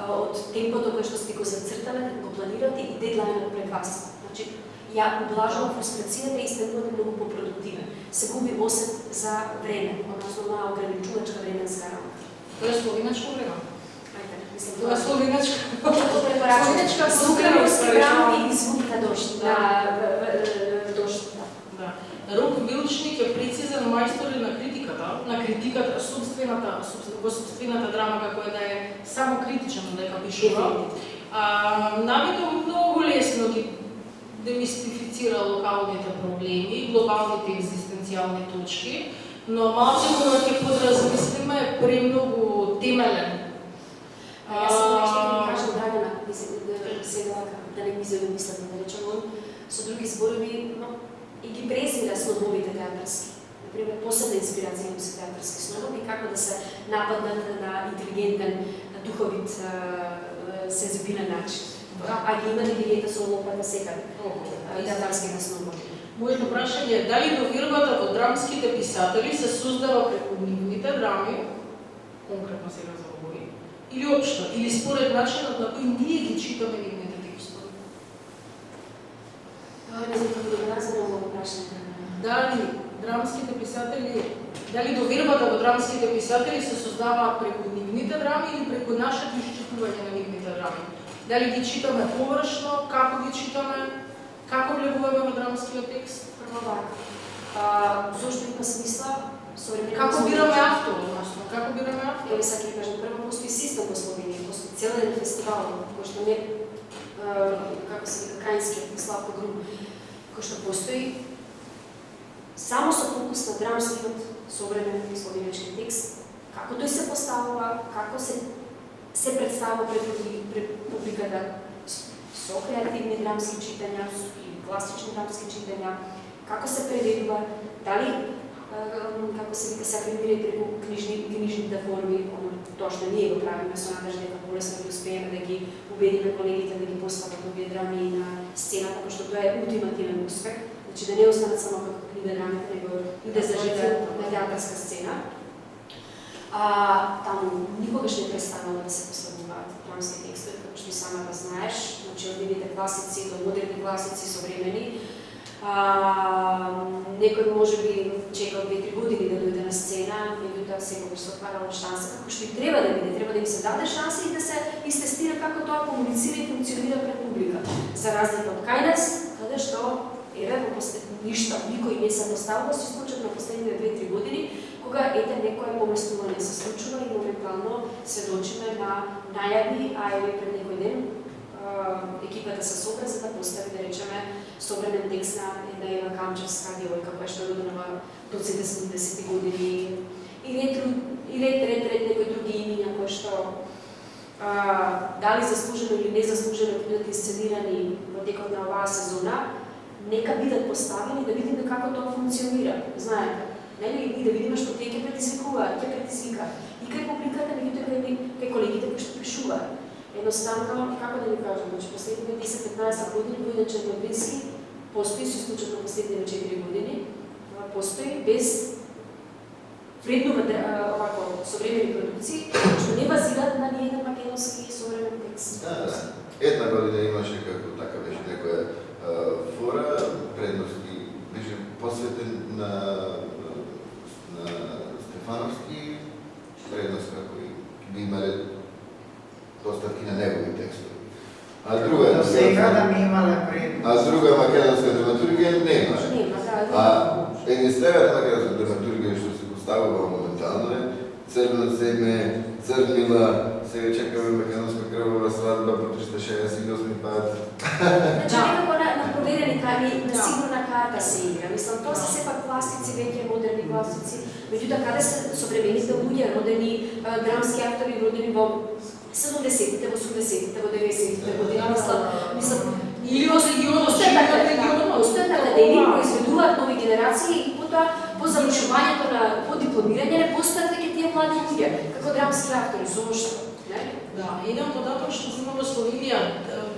од темпото кое што сте го зацртале, го планирате и дедлајнот пред вас. Значи, ја облажува фрустрацијата и станувате многу по-продуктивен. Се губи осет за време, односно на ограничувачка временска работа. Тоа е словеначко време. Ајде, мислам Тоа е словеначко. Словенечка звук на морски бранови и звук на дожд, на дожд. Да. Рок Билчник е прецизен мајстор на критиката, во собствената драма, како е да е само критичен дека пишува. Навито многу лесно ги демистифицира локалните проблеми, глобалните екзистенцијални точки, но малце кога ќе подразмислиме е премногу темелен. Јас сам нешто ќе ви кажам Драгана, сега да не ми изови мислата, да речем, он со други зборови, но и ги презира снововите театарски. Например, посебна инспирација имам се театарски сновови, како да се нападнат на интелигентен, духовит, сензибилен начин. А ги има дилијета со лопата секаде, театарските сновови. Моето прашање е дали довербата во драмските писатели се создава преку нивните драми, конкретно сега за овој, или општо, или според начинот на кој ние ги читаме нивните текстови? Не знам како да го разберам во прашање. Дали довербата во драмските писатели се создава преку нивните драми или преку нашето исчитување на нивните драми? Дали ги читаме површно, како ги читаме, како влегуваме во драмскиот текст? Прво вака. Зошто има смисла современо? Како бираме автор, односно, како бираме автор? Еве сакам да кажам, прво постои систем во Словенија, постои целен фестивал, кој што не како се вика крајинскиот Славко Грум, кој што постои само со фокус на драмскиот современ словенечки текст, како тој се поставува, како се представува пред публиката со креативни драмски читања и класични драмски читања, како се преведува, дали како се вика се апелира преку книжните форми, тоа што ние го правиме со надежда дека полесно ќе успееме да ги убедиме колегите да ги постават овие драми на сцената, пошто тоа е ултимативен успех, значи да не останат само како книга драмите, него и да заживеат на театарска сцена. Таму никогаш не престанува да се послабуваат драмски текстови, како што и самата знаеш, значи од нивните класици до модерни класици современи. Некој можеби чекал 2-3 години да дојде на сцена, меѓутоа секогаш се отварала шанса, како што и треба да биде, треба да им се даде шанса и да се истестира како тоа комуницира и функционира пред публика. За разлика од кај нас, каде што еве во ништо, никој не се поставува, со исклучок на последните 2-3 години, кога ете некое поместување се случува и моментално сведочиме на најави, а еве пред некој ден екипата се собра за да постави, да речеме, современ текст на една Ева Камчевска девојка, која што е родена до 70 години, и ред некои други имиња кои што дали заслужено или незаслужено бидат инсценирани во текот на оваа сезона, нека бидат поставени да видиме како тоа функционира. Знаете, нели, и да видиме што те ќе предизвикува, ќе предизвика и кај публиката, меѓутоа кај колегите кои што пишуваат. Едноставно, како да ви кажам, значи последните 10-15 години Војна Чернобински постои со исклучок на последните 4 години, постои без вреднува овако современи продукции, што не базираат на ниеден македонски современ текст. Една година имаше како така беше некоја фора, предности беше посветен на Стефановски, предност како и би имале поставки на негови текстови. А друга До сега да ми имале предност. А друга македонска драматургија нема. Нема, да. А единствената македонска драматургија што се поставува моментално е Црно земе, Црнила, сега чекаме македонска крвава свадба по 368 пат. Значи некако на проверени карти, на сигурна карта се игра. Мислам, тоа се сепак класици, веќе модерни класици. Меѓутоа, каде се современите луѓе, родени драмски актори, родени во 70-тите, во 80-тите, во 90-тите години, мислам, Или од регионот, живеат регионот. Постојат академии, произведуваат нови генерации и потоа по завршувањето на по дипломирање не постојат веќе тие млади луѓе како драмски актори. Зошто? Да, еден податок што има во Словенија,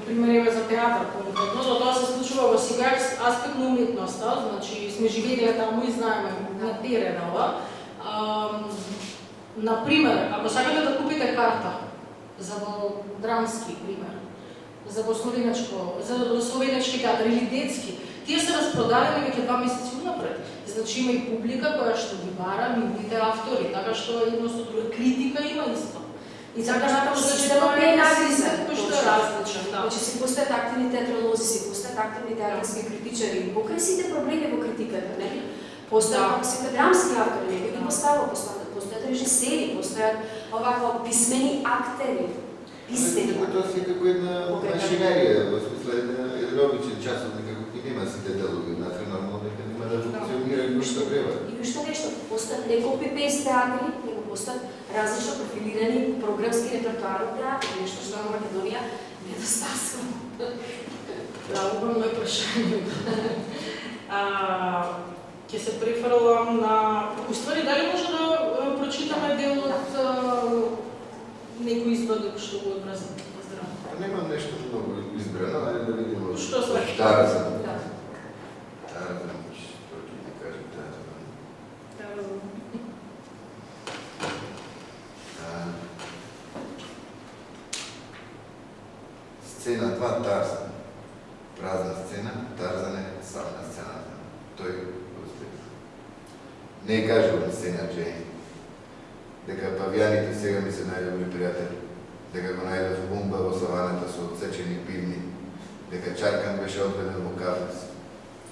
пример за театар, конкретно, но тоа се случува во сега аспект на уметноста, значи сме живееле таму и знаеме на терен ова. Например, ако сакате да купите карта за во драмски пример, за во словенечки театар или детски, тие се распродадени веќе 2 месеци унапред. Значи има и публика која што ги бара нивните автори, така што едносно друга критика има исто. И така натаму значи тоа е анализа кој што е различен, да. Значи се постојат активни театролози, се постојат активни театарски критичари, покрај сите проблеми во критиката, нели? Постојат сите драмски автори, некој ги поставува, постојат режисери, постојат овако писмени актери. Писмени. Тоа се како една машинерија, во смисла еден обичен часот некако ги нема сите делови, значи нормално дека нема да функционира кој што треба. И уште нешто, постојат не копи-пейст театри, него постојат различно профилирани програмски репертоар од театри, нешто што во Македонија недостатно. Да, убавно е прашање. Ќе се префрлам на... Уствари, дали може да прочитаме дел од некој изводок што го одмразам? Немам нешто многу избрано, ајде да видиме. Што се? Тарзан. Да. Тарзан, што ќе ми каже Тарзан. Сцена 2, Тарзан. Празна сцена, Тарзан е сам на сцената. Тој успех. Не кажувам сцена Джейн, дека павијаните сега ми се најдобри пријатели, дека го најдов Бумба во саваната со отсечени пивни, дека Чаркан беше одведен во кафес,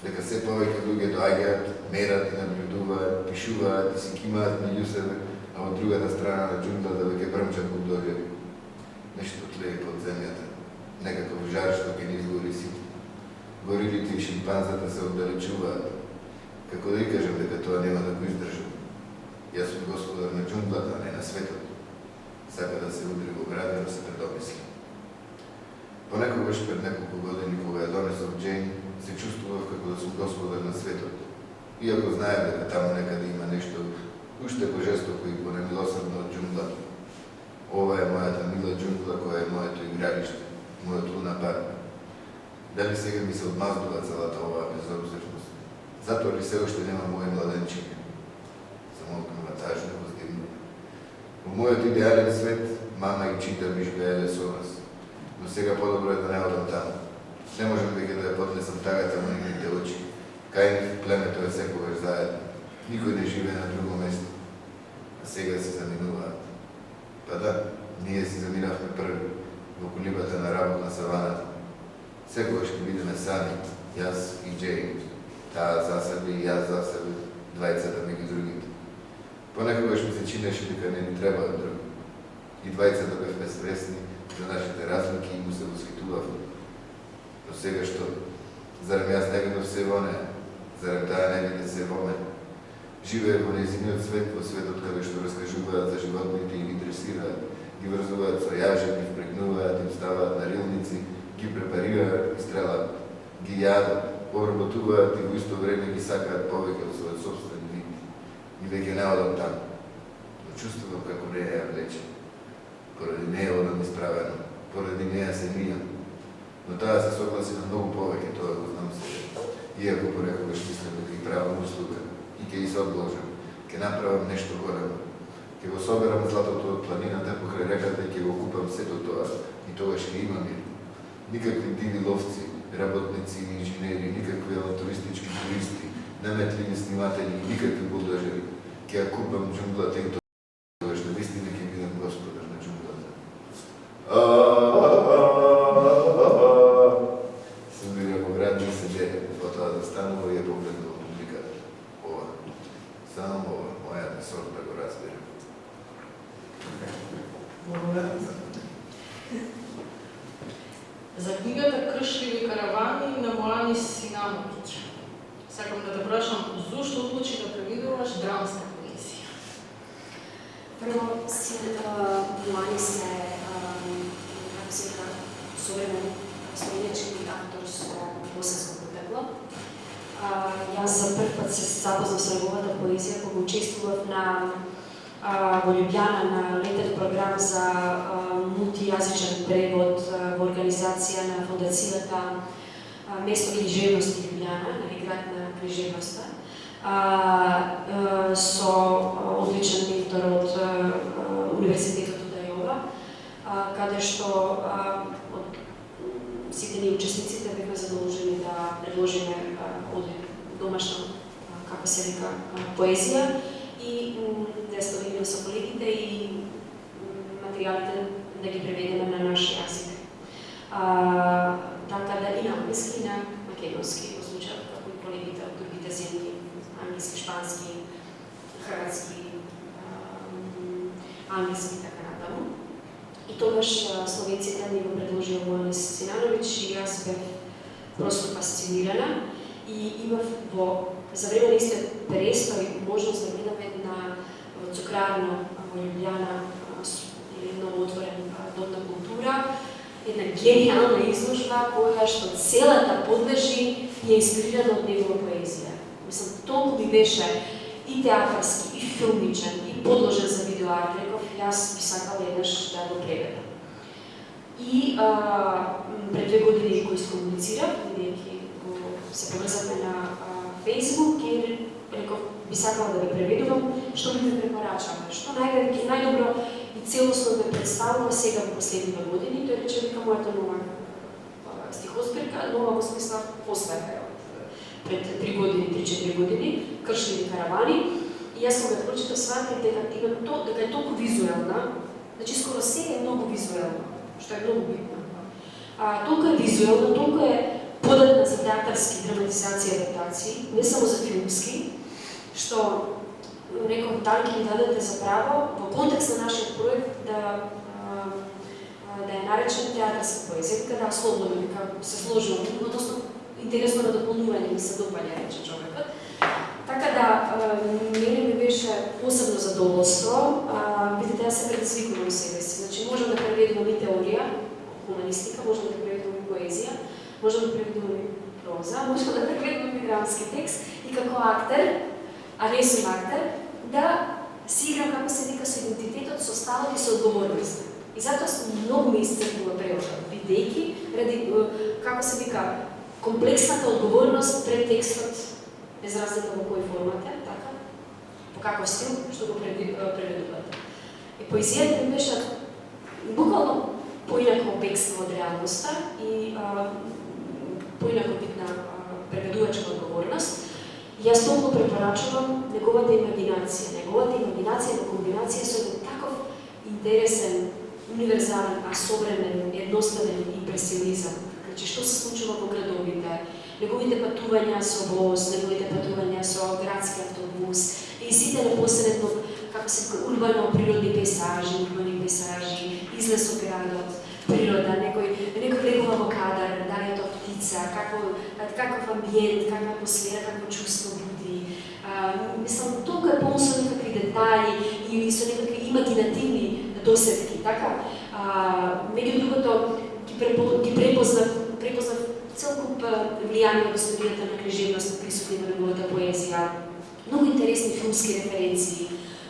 дека се повеќе луѓе доаѓаат, мерат и наблюдуваат, пишуваат и си кимаат меѓу себе, а од другата страна на џунглата веќе брмчат булдозери. Нешто тлее под земјата, некаков жар што ќе ни изгори сите. Горилите и шимпанзата се оддалечуваат. Како да и кажам дека тоа нема да го издржам. Јас сум господар на џунглата, а не на светот. Сака да се удри во град и да се предомисли. Понекогаш пред неколку години, кога ја донесов Джейн, се чувствував како да сум господар на светот. Иако знаев дека таму некаде има нешто уште пожестоко и понемилосрдно од џунглата. Ова е мојата мила џунгла која е моето игралиште, мојот луна парк. Дали сега ми се одмаздува целата оваа безобзирност? Затоа ли се уште нема мој младенчике? Замолкнува тажно, воздивно. Во мојот идеален свет, мама и чита би живееле со нас. Но сега подобро е да не одам таму. Не можам веќе да ја поднесам тагата во нивните очи. Кај нив племето е секогаш заедно. Никој не живее на друго место. А сега се заминуваат. Па да, ние си заминавме први во колибата на работ на саваната. Секогаш ќе бидеме сами, јас и Джейн. Таа за себе и јас за себе, двајцата меѓу другите. Понекогаш ми се чинеше дека не ни требаат други. И двајцата бевме свесни за нашите разлики и му се восхитувавме. Но сега што? Зарем јас не видов се во неа? Зарем таа не виде се во мене? Живее во нејзиниот свет, во светот каде што раскажуваат за животните и ги дресираат, ги врзуваат со јаже, ги впрегнуваат, им ставаат на рилници, ги препарираат и стрелат, ги јадат, обработуваат и во исто време ги сакаат повеќе од својот собствен вид. И веќе не одам таму. Но чувствувам како не ја влече. Поради неја одам исправено, поради неја се мијам. Но таа се согласи на многу повеќе, тоа го знам сега. Иако понекогаш мислам дека ги правам услуга и ќе ги се одложам, ќе направам нешто големо. Ќе го соберам златото од планината покрај реката и ќе го купам сето тоа и тогаш ќе има мир. Никакви диви ловци, работници и инженери, никакви авантуристички туристи, наметливи сниматели, никакви булдожери. Ќе ќе ја купам џунглата и тоа што вистина ќе бидам господар на џунглата. Се бира во град и се дере, потоа да станува и ја погледнува публиката. Ова, само ова, мојата сорт да го разбере. За книгата Кршливи каравани на Моани Синановиќ. Сакам да те прашам, зошто одлучи да преведуваш драмска поезија? Прво, Моани се, како се вика, современ словенечки автор со босанско потекло. Јас за прв пат се запознав со неговата поезија кога учествував во Љубљана на летен програм за мултијазичен превод во организација на фондацијата Место книжевност Љубљана, град на книжевноста, со одличен ментор од Универзитетот од Ајова, каде што од сите ние учесниците бевме задолжени да предложиме домашна, како се вика, поезија и да ја споделиме со колегите и материјалите да ги преведеме на наш јазик. Така да и на англиски, и на македонски, во случајот како и колегите од другите земји, англиски, шпански, хрватски, англиски и така натаму. И тогаш словенците ми го предложија Моани Синановиќ и јас бев просто фасцинирана и имав за време на истиот престој можност да гледам една цукрарна во Љубљана, много отворен дом на култура, една гениална изложба која што целата подлежи и е инспирирана од негова поезија. Мислам, толку ми беше и театарски, и филмичен, и подложен за видеоарт, реков, јас би сакала еднаш да го преведам. И пред 2 години го искомуницирав, бидејќи се поврзавме на Facebook и реков, би сакала да ве преведувам, што ми ме препорачаме, што најдобро и целосно ме представува сега во последниве години. Тој рече, вика, мојата нова стихозбирка, нова во смисла поставка пред 3-4 години, Кршливи каравани. И јас кога ја прочитав, сватив дека е толку визуелна, значи скоро сега е многу визуелна, што е многу битно. Толку е визуелна, толку е податна за театарски драматизација и адаптации, не само за филмски, што некој дали ќе ни дадете за право во контекст на нашиот проект да е наречен театарска поезија, дека да слободно, дека се сложува, односно интересно на дополнување ми се допаѓа, рече човекот. Така да, мене ми беше посебно задоволство, видите, јас се предизвикувам себе си, значи можам да преведувам и теорија, хуманистика, можам да преведувам и поезија, можам да преведувам и проза, можам да преведувам и драмски текст и како актер, а не сум актер, да си играм, како се вика, со идентитетот, со сталот и со одговорноста. И затоа многу ме исцрпува преводот, бидејќи, ради, како се вика, комплексната одговорност пред текстот, без разлика во кој формат е, така, по каков стил, што го преведувате. И поезијата ми беше буквално поинако бегство од реалноста и поинако битна преведувачка одговорност. Јас толку препорачувам неговата имагинација во комбинација со таков интересен, универзален, а современ, едноставен импресионизам. Значи, што се случува во градовите, неговите патувања со воз, неговите патувања со градски автобус и сите непосредно, како се урбано природни пейзажи, излез од градот, природа, некој легува во кадар, дали е тоа птица, каков амбиент, каква атмосфера, какво чувство буди. Мислам, толку е полно со некакви детали или со некакви имагинативни досетки, така? Меѓу другото, ги препознав целкуп влијание во студијата на книжевност присутни во неговата поезија, многу интересни филмски референции,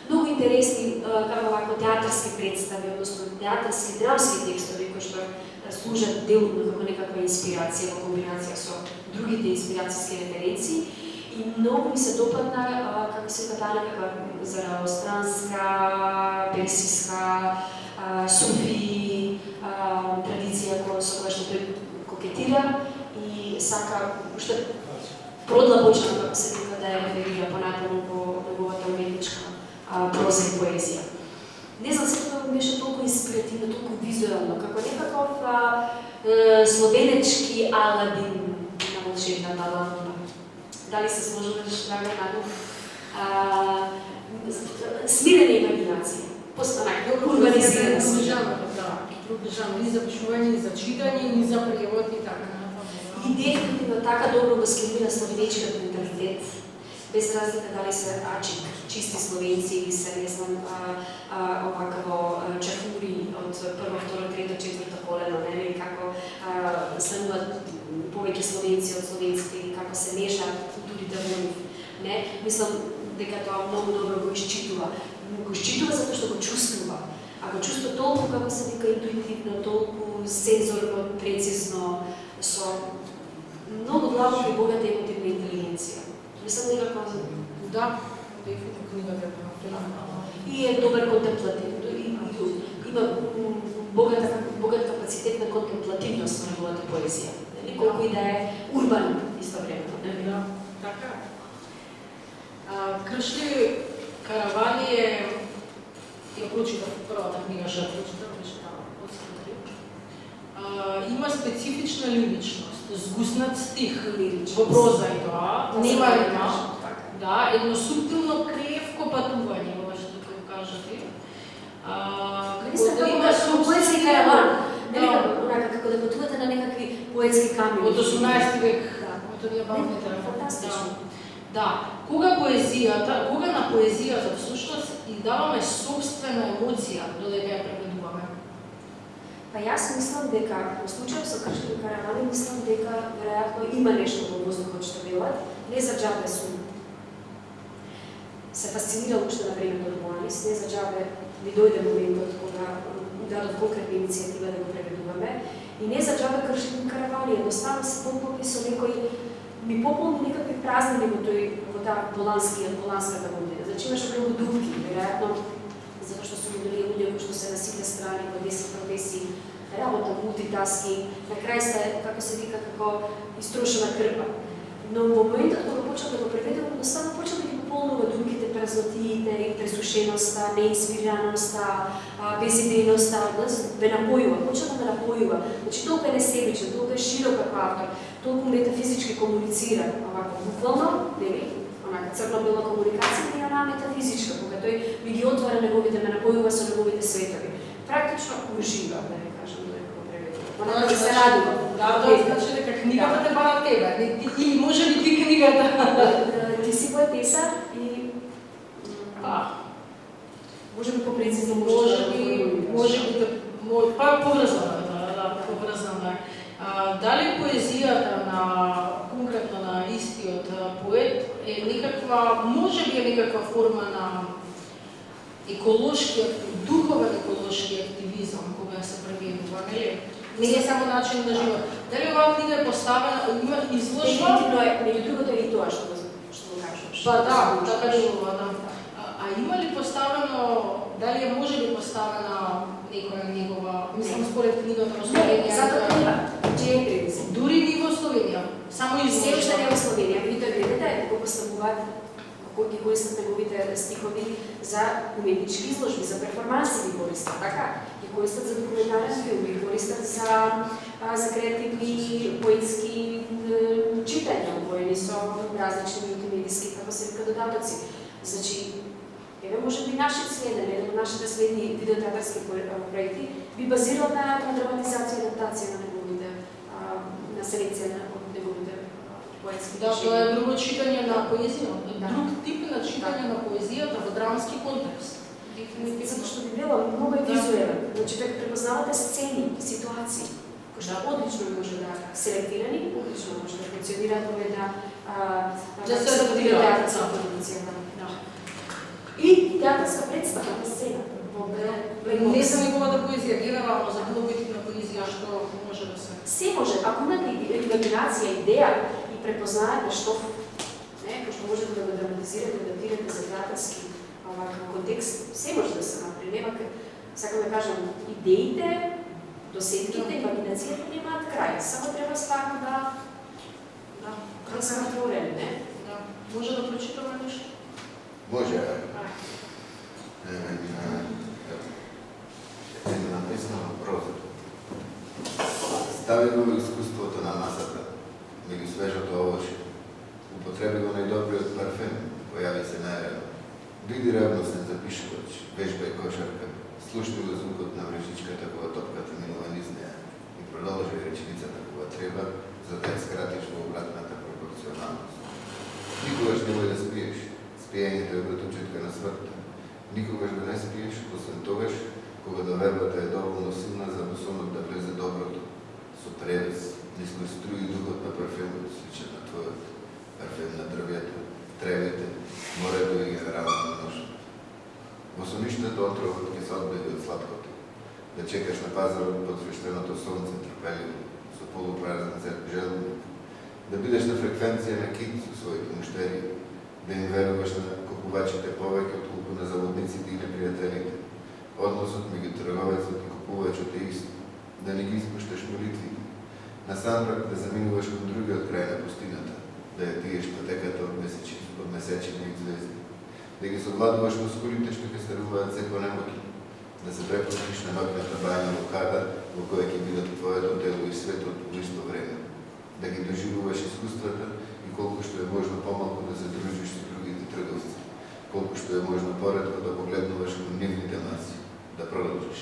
многу интересни како театарски представи, односно театарски драмски текстови кои што служат делумно како некаква инспирација во комбинација со другите инспирацијски референции и многу ми се допадна како се вика таа некаква зараостранска, персиска, суфи традиција со која што тој кокетира и сака уште продлабочно, како се вика, да ја реферира понатаму во неговата уметничка проза и поезија. Не знам, сето тоа беше толку инспиративно, толку визуелно, како некаков словенечки Аладин на волшебната лампа. Дали се сложуваш, Драгана? Смирена имагинација. Постанак, урбанизирана смирена. Продолжаваме ни за пишување, ни за читање, ни за превод и така натаму. И дефинитивно така добро го скрили на словенечкиот менталитет, без разлика дали се чисти словенци или се, не знам, овакаво чафури од прво, второ, трето, четврто колено, не, или како стануваат повеќе словенци од словенците, или како се мешаат културите во нив. Не, мислам дека тоа многу добро го изчитува. Го изчитува затоа што го чувствува. А го чувствува толку, како се вика, интуитивно, толку сензорно, прецизно, со многу длабока и богата емотивна интелигенција. Мислам дека Да, дефинитивно книгата е направена. и е добар контемплатив. Има богат капацитет на контемплативност на неговата поезија. Нели, колку и да е урбан истовремено. Да, така. Кршли Каравани ја прочитав првата книга, што ја прочитав, беше има специфична лиричност, згуснат стих во проза и тоа, нема река, да, едно суптилно кревко патување, ова што тука го кажате. Мислам Има како поетски караван, нели како да патувате на некакви поетски камиони. од 18 век, тоа ние баваме фантастично. Да, кога на поезијата всушност и даваме собствена емоција додека ја преведуваме. Па јас мислам дека, во случајот со Кршли Каравани, мислам дека веројатно има нешто во воздухот што велат, не за џабе сум се фасцинирал уште на времето од Боанис, не за џабе ми дојде моментот кога дадов конкретна иницијатива да го преведуваме, и не за џабе Кршли Каравани, едноставно се пополни со некој ми пополни некакви празнини во таа боланската година. Значи имаше многу дупки, веројатно, затоа што сум дали луѓе кои што се на сите страни, во 10 професии, работа, мултитаскинг, на крај сте, како се вика, како истрошена крпа. Но во моментот кога почнав да го преведувам, едноставно почнав да ги пополнува думките, празнотиите, пресушеноста, неинспирираноста, безидејноста, ве напојува, почнав да ме напојува. Значи толку е несебичен, толку е широк како автор, толку метафизички комуницира, овако буквално, нели? Онака црно-бела комуникација, и она метафизичка, кога тој ми ги отвара неговите, ме напојува со неговите светови. Практично ужива, да не кажам, додека го преведувам. Онака да се радува. Да, тоа значи дека книгата те бара тебе, или може ли ти книгата? Ти си поетеса и може би попрецизно може би поврзано, да, поврзано е. Дали поезијата конкретно на истиот поет е некаква, може би е некаква форма на еколошки, духовен еколошки активизам кога се преведува, нели? Не е само начин на живот. Дали оваа книга е поставена, има изложба? Дефинитивно е, меѓу другото е и тоа што го кажуваш. Па да, така делува, да. А има ли поставено, дали е може би поставена некоја негова, мислам според книгата во Словенија? Не, затоа книга, че е превезен. Дури ни во Словенија, само изложба. Се уште не во Словенија, ви тоа гледате колку ставуваат, колку ги користат неговите стихови за уметнички изложби, за перформанси ги користат, така? Ги користат за документарен филм, ги користат за креативни поетски читања, обоени со различни мултимедиски, како се вика, додатоци. Значи, еве може би нашиот следен, еден од нашите следни видеотеатарски проекти би базирал на драматизација и адаптација на неговите, на селекција од неговите поетски Да, тоа е друго читање на поезија, друг тип на читање на поезијата во драмски контекст. Затоа што би било многу визуелен. Значи, дека препознавате сцени, ситуации, кои што одлично може да селектирани, одлично може да функционираат во една театарска продукција. И театарска представа на сцена. Не за неговата поезија, генерално за многу тип на поезија што може да се. Се може, ако имате имагинација, идеја и препознаете што што можете да го драматизирате, да адаптирате за театарски контекст, се може да се направи. Нема, сакам да кажам, идеите, досетките, имагинацијата немаат крај. Само треба стварно да се отворени, не? Да. Може да прочитаме нешто? Може. Една песна на прозор. Стави го искуството на масата, меѓу свежото овошје. Употреби го најдобриот парфем, појави се најрано. Биди ревностен запишувач, вежбај кошарка, слушни го звукот на мрежичката кога топката минува низ неа и продолжи реченицата кога треба, за да ја скратиш во обратната пропорционалност. Никогаш немој да спиеш. Спиењето е вратучетка на смртта. Никогаш да не спиеш, освен тогаш, кога довербата е доволно силна за во сонот да влезе доброто, со превес, низ струи духот на парфемот, сличен на твојот парфем на дрвјето, тревете, морето и генерална ношта. Во сонишната отровот ќе се одбеди од сладкото, да чекаш на пазарот под свештеното сонце трпеливо, со полупразен желник, да бидеш на фреквенција на кит со своите муштери, да им веруваш на купувачите повеќе отколку на заводниците и непријателите. Односот меѓу трговецот и купувачот е ист, да не ги испушташ молитви, на санрак да заминуваш кон другиот крај на пустината, да ја тиеш патеката од месечини и звезди, да ги совладуваш мускулите што ќе старуваат се понемоки, да се препустиш на ноќната бања локада во која ќе бидат твоето тело и светот во исто време, да ги доживуваш искуствата и колку што е можно помалку да се дружиш со другите трговци, колку што е можно поретко да погледнуваш во нивните маси, да продолжиш.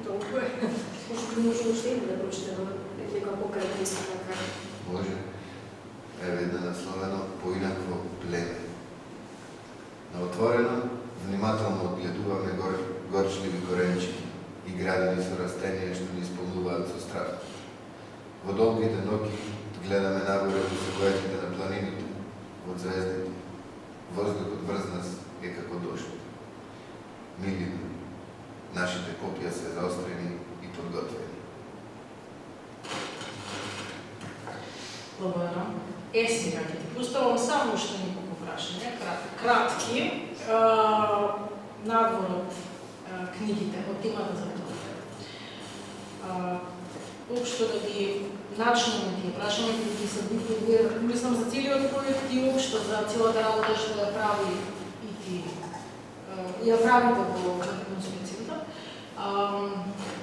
Толку е. Може уште има да прочитаме некоја пократна така. Може. Еве една насловено поинакво племе. На отворено, внимателно одгледуваме горчливи коренчики и градини со растенија што ни исполнуваат со страх. Во долгите ноќи гледаме нагоре во сокојачите на планините, од звездите. Воздухот врз нас е како дожд. Милина, нашите копија се заострени и подготвени. Благодарам. Сега ќе ти поставам само уште неколку прашања, кратки, надвор од книгите, од темата за тоа. Општо да ги начнеме тие прашања, кои ќе се битни, мислам за целиот проект и општо за целата работа што ја прави и ти, ја правите во конспекцијата.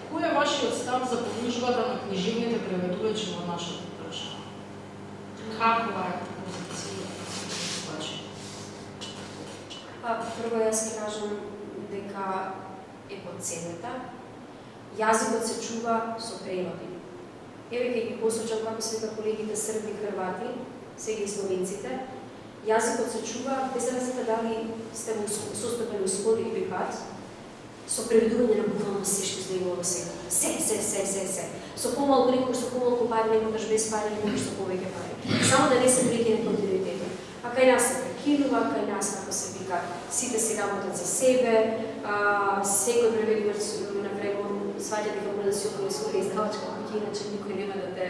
Кој е вашиот став за подложбата на книжевните преведувачи во нашата држава? Каква е позиција? Прво јас ќе кажам дека е подценета. Јазикот се чува со преводи. Еве ќе ги посочам како се вика колегите срби, хрвати, сега и словенците. Јазикот се чува без разлика дали сте во состојбен услов или припад, со преведување на буквално се што излегува во сега. Се. Со помалку, некогаш со помалку пари, некогаш без пари, некогаш со повеќе пари. Само да не се прекине континуитетот. А кај нас се прекинува, кај нас, како се вика, сите се работат за себе, секој преведувач на превод сваќа дека може да си отвори своја издавачка куќа, иначе никој нема да те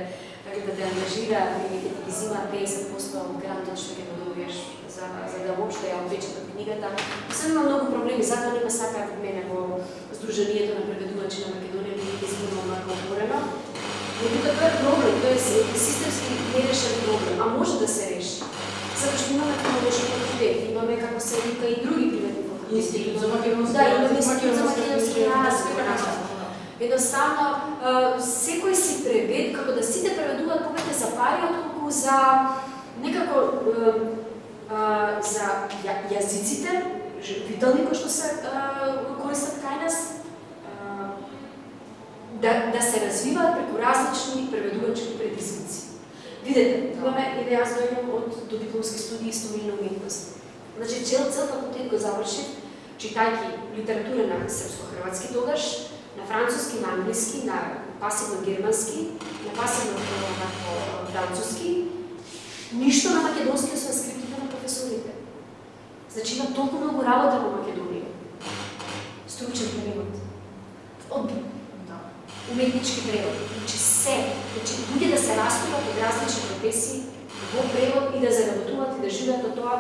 ангажира и да ти зима 50% од грантот што ќе добиеш за да воопшто ја опечатат книгата. Се има многу проблеми, затоа нема сакаат мене во Сдруженијето на преведувачи на Македонија, не е изборно малку отворено. Но тука тоа е проблем, тоа е системски нерешен проблем, а може да се реши. Затоа што имаме филолошки факултет, имаме како се вика и други приветни факултети. Институт за македонски Да, имаме институт за македонски јазик. Едноставно, секој си превед, како да сите преведуваат повеќе за пари, отколку за некако за јазиците, витални кои што се користат кај нас, да се развиваат преку различни преведувачки предизвици. Видете, имаме и да јас дојдам од додипломски студии историја на уметност. Значи, цел факултет го завршив, читајќи литература на српско-хрватски тогаш, на француски, на англиски, на пасивно германски, на пасивно француски, ништо на македонски освен скриптите на професорите. Значи, има толку многу работа во Македонија. Стручен превод. Одбор. Уметнички превод. Значи, луѓе да се растурат од различни професии во превод и да заработуваат и да живеат од тоа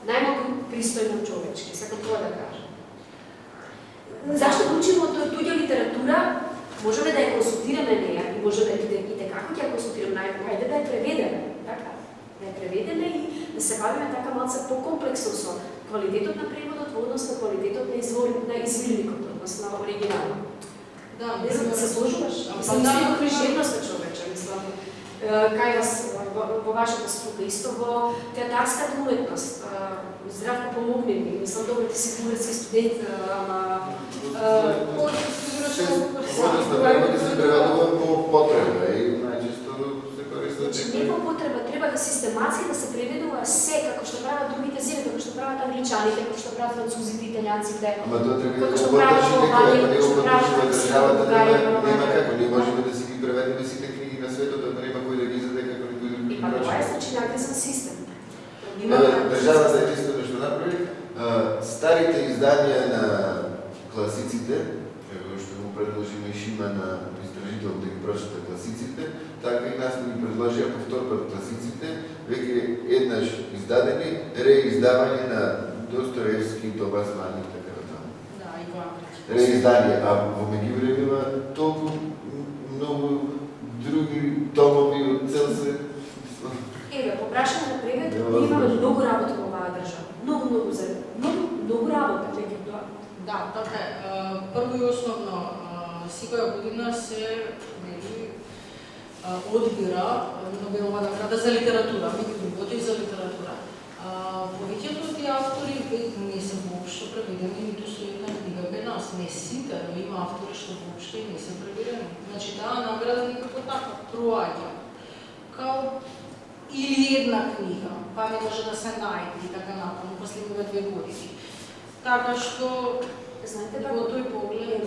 најмалку пристојно човечки. Сакам тоа да кажам. Зашто учиме од туѓа литература, можеме да ја консултираме неја и можеме и како ќе ја консултираме, ајде да ја преведеме, така? да е преведена и да се бавиме така малце по-комплексно со квалитетот на преводот во однос на квалитетот на извирникот, однос на оригиналот. Да, Не знам, се сложуваш? Мислам, да, да, крижевноста човече, мислам. Кај вас, во вашата струка, исто во театарската уметност, Здравко помогне ми, мислам, добро ти си бугарски студент, ама... Односно, преводи се преведува по потреба и најчесто се користат. Значи, не по потреба, треба да систематски да се преведува се, како што прават другите земји, како што прават англичаните, како што прават французите, италијанците. Ама тоа треба да како што го прават подржи Албанија, некој, ако не како го што прават подржува Русија, државата, Бугарија, нема како, ние можеме да си ги преведеме сите книги на светот, ако нема кој да ги издаде како никој друг. И па тоа е значи нагласен систем. Државата единствено што направи, старите изданија на класиците, како што го предложиме Шима на истражител да ги прочита класиците, така и нас ни предложија повтор пат класиците, веќе еднаш издадени, реиздавање на Достоевски, Томас Ман и така натаму. Да, и во Англија. Реиздание, а во меѓувреме има толку многу други томови од цел свет. Еве, по прашање на превед, ние имаме многу работа во оваа држава. Многу работа веќе тоа. Да, така е. Прво и основно, секоја година се одбира Нобелова награда за литература, меѓу другото и за литература. Повеќето од тие автори не се воопшто преведени, ниту со една книга кај нас. Не сите, но има автори што воопшто не се преведени. Значи, таа награда некако така проаѓа. Као или една книга, па не може да се најде и така натаму последниве 2 години. Така што, Знаете во тој поглед,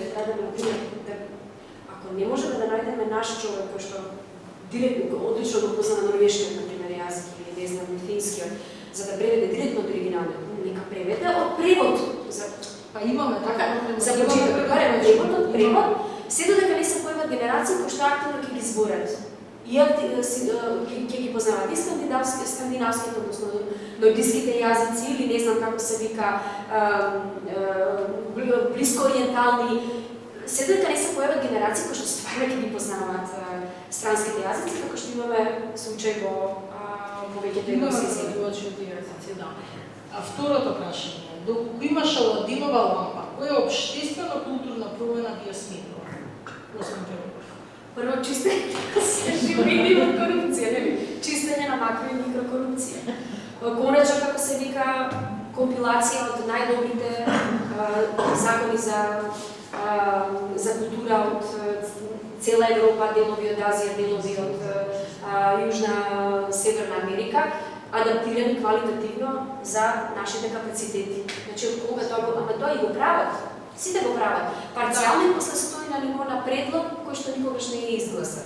ако не можеме да најдеме наш човек кој што директно, одлично го позна на норвешкиот, например, јазик или не знам, финскиот, за да преведе директно од оригиналот, нека преведе од превод. па имаме така, За почеток, барем од превод, се додека не се појават генерации кои што активно ќе ги зборат. И ќе ги познават и скандинавските, односно нордиските јазици или не знам како се вика блискоориентални. Се додека не се појават генерации кои што стварно ќе ги познаваат странските јазици, како што имаме случај во повеќето европски земји. повеќето јазици, да. А второто прашање, доколку имаш Аладинова лампа, која општествена културна промена би ја сметнала? Освен превод. Прво, чистење се живини од корупција, нели? Чистење на макро и микрокорупција. Конечно, како се вика, компилација од најдобрите закони за култура од цела Европа, делови од Азија, делови од Јужна, Северна Америка, адаптирани квалитативно за нашите капацитети. Значи, од кога тоа го, ама тоа и го прават. Сите го прават. Парцијално и после стои на ниво на предлог кој што никогаш не е изгласан.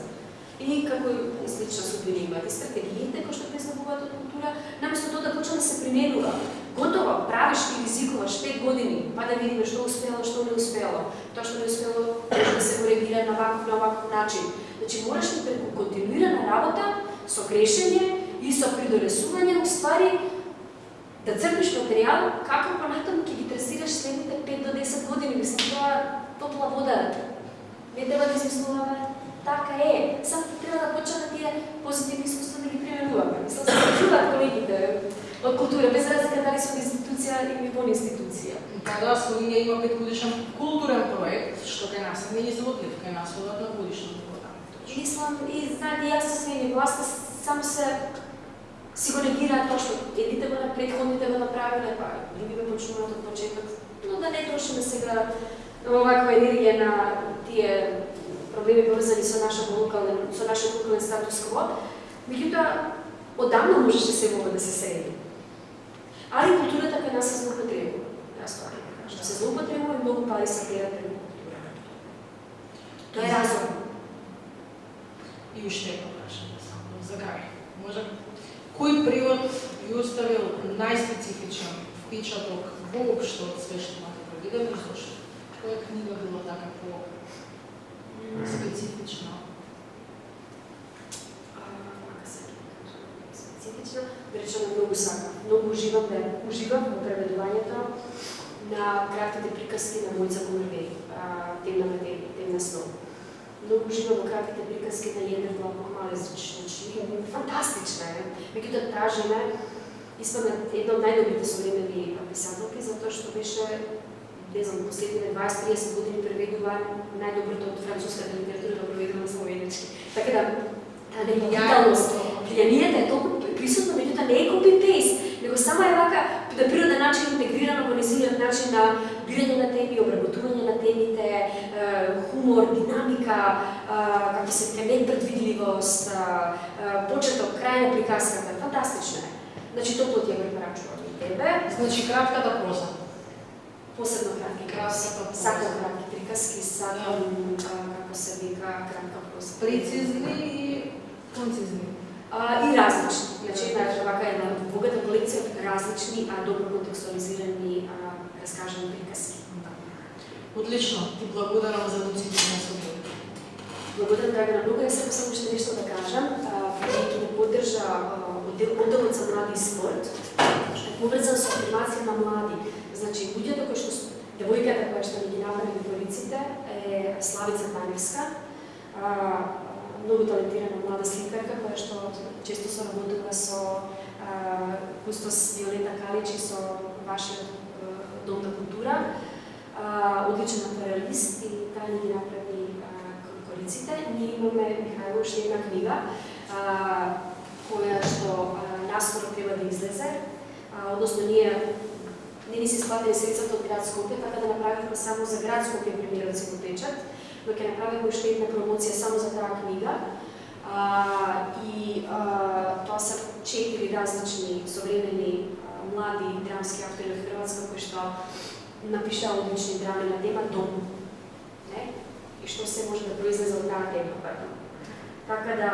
И како слична судбина имаат и стратегиите кои што преследуваат од култура, наместо тоа да почне да се применува. Готово, правиш и ризикуваш 5 години, па да видиме што успело, што не успело. Тоа што не успело може да се коригира на ваков начин. Значи мораш да преку континуирана работа со грешење и со придонесување уствари да црпиш материјал како понатаму ќе ги трасираш следните 5 до 10 години. Мислам, тоа топла вода. Не треба да измислуваме. Така е. Само треба да почнат тие позитивни искуства да ги применуваме. Мислам, се чуваат колегите од култура, без разлика дали се од институција или во институција. Па да, Словенија има 5-годишен културен проект, што кај нас не е изодлив, кај нас одат на годишно догодаме. Мислам, и знаете, јас со својни власти само си го негираат тоа што едните го на предходните го направиле, па другите почнуваат од почеток. Но да не трошиме сега оваква енергија на тие проблеми поврзани со нашиот локален статус кво. Меѓутоа, одамна можеше се ова да се среди. Али културата кај нас се злоупотребува. Јас тоа ќе кажам. Се злоупотребува и многу пари се гледат преку култура. Тоа е разумно. И уште едно прашање само за крај. Може кој превод ви оставил најспецифичен впечаток воопшто од све што имате преведено и зошто? Која книга била така по специфична? Специфична, да речеме, многу сакам. Многу уживам во преведувањето на кратките приказки на Мојца Комервеј, Темна материја, Темна снов. Многу уживам во кратките приказки на Једер Главок Малезич. Фантастична е. Меѓутоа таа жена испадна една од најдобрите современи писателки, затоа што беше, не знам, последните 20-30 години преведува најдоброто од француската литература да преведува на словенички. Така да, таа дигиталност, влијанието е толку присутно, меѓутоа не е копи-пейст, него само е вака на природен начин интегрирано во нејзиниот начин на бирање на теми, обработување на темите, хумор, динамика, како се вика, непредвидливост, почеток, крај на приказката, фантастично е. Значи, топло ти ја препорачувам и тебе. Значи, кратката проза. Посебно кратки приказки. Сакам кратки приказки, сакам, како се вика, кратка проза. Прецизни и концизни. И различни. Значи, вака една богата колекција од различни, а добро контекстуализирани, раскажани приказки. Одлично, ти благодарам за доцитите на собою. Благодарам, Драгана, многу. Јас само уште нешто да кажам. Бидејќи не поддржа одделот за млади и спорт, поврзан со афирмација на млади. Значи, луѓето кои што девојката која што ги направи првиците е Славица Таневска, многу талентирана млада сликарка која што често соработува со кустос Виолета Калич и со вашиот Дом на култура. Одличен акварелист и таа ни ги направи кориците. Ние имаме, Михајло, уште една книга која што наскоро треба да излезе. Односно, не ни се исплатени средствата од град Скопје, така да направивме само за град Скопје премиерот си го печат, но ќе направиме уште една промоција само за таа книга. Тоа се 4 различни современи млади драмски автори од Хрватска кои што напишаа одлични драми на тема дом. И што се може да произлезе од таа тема. Така да,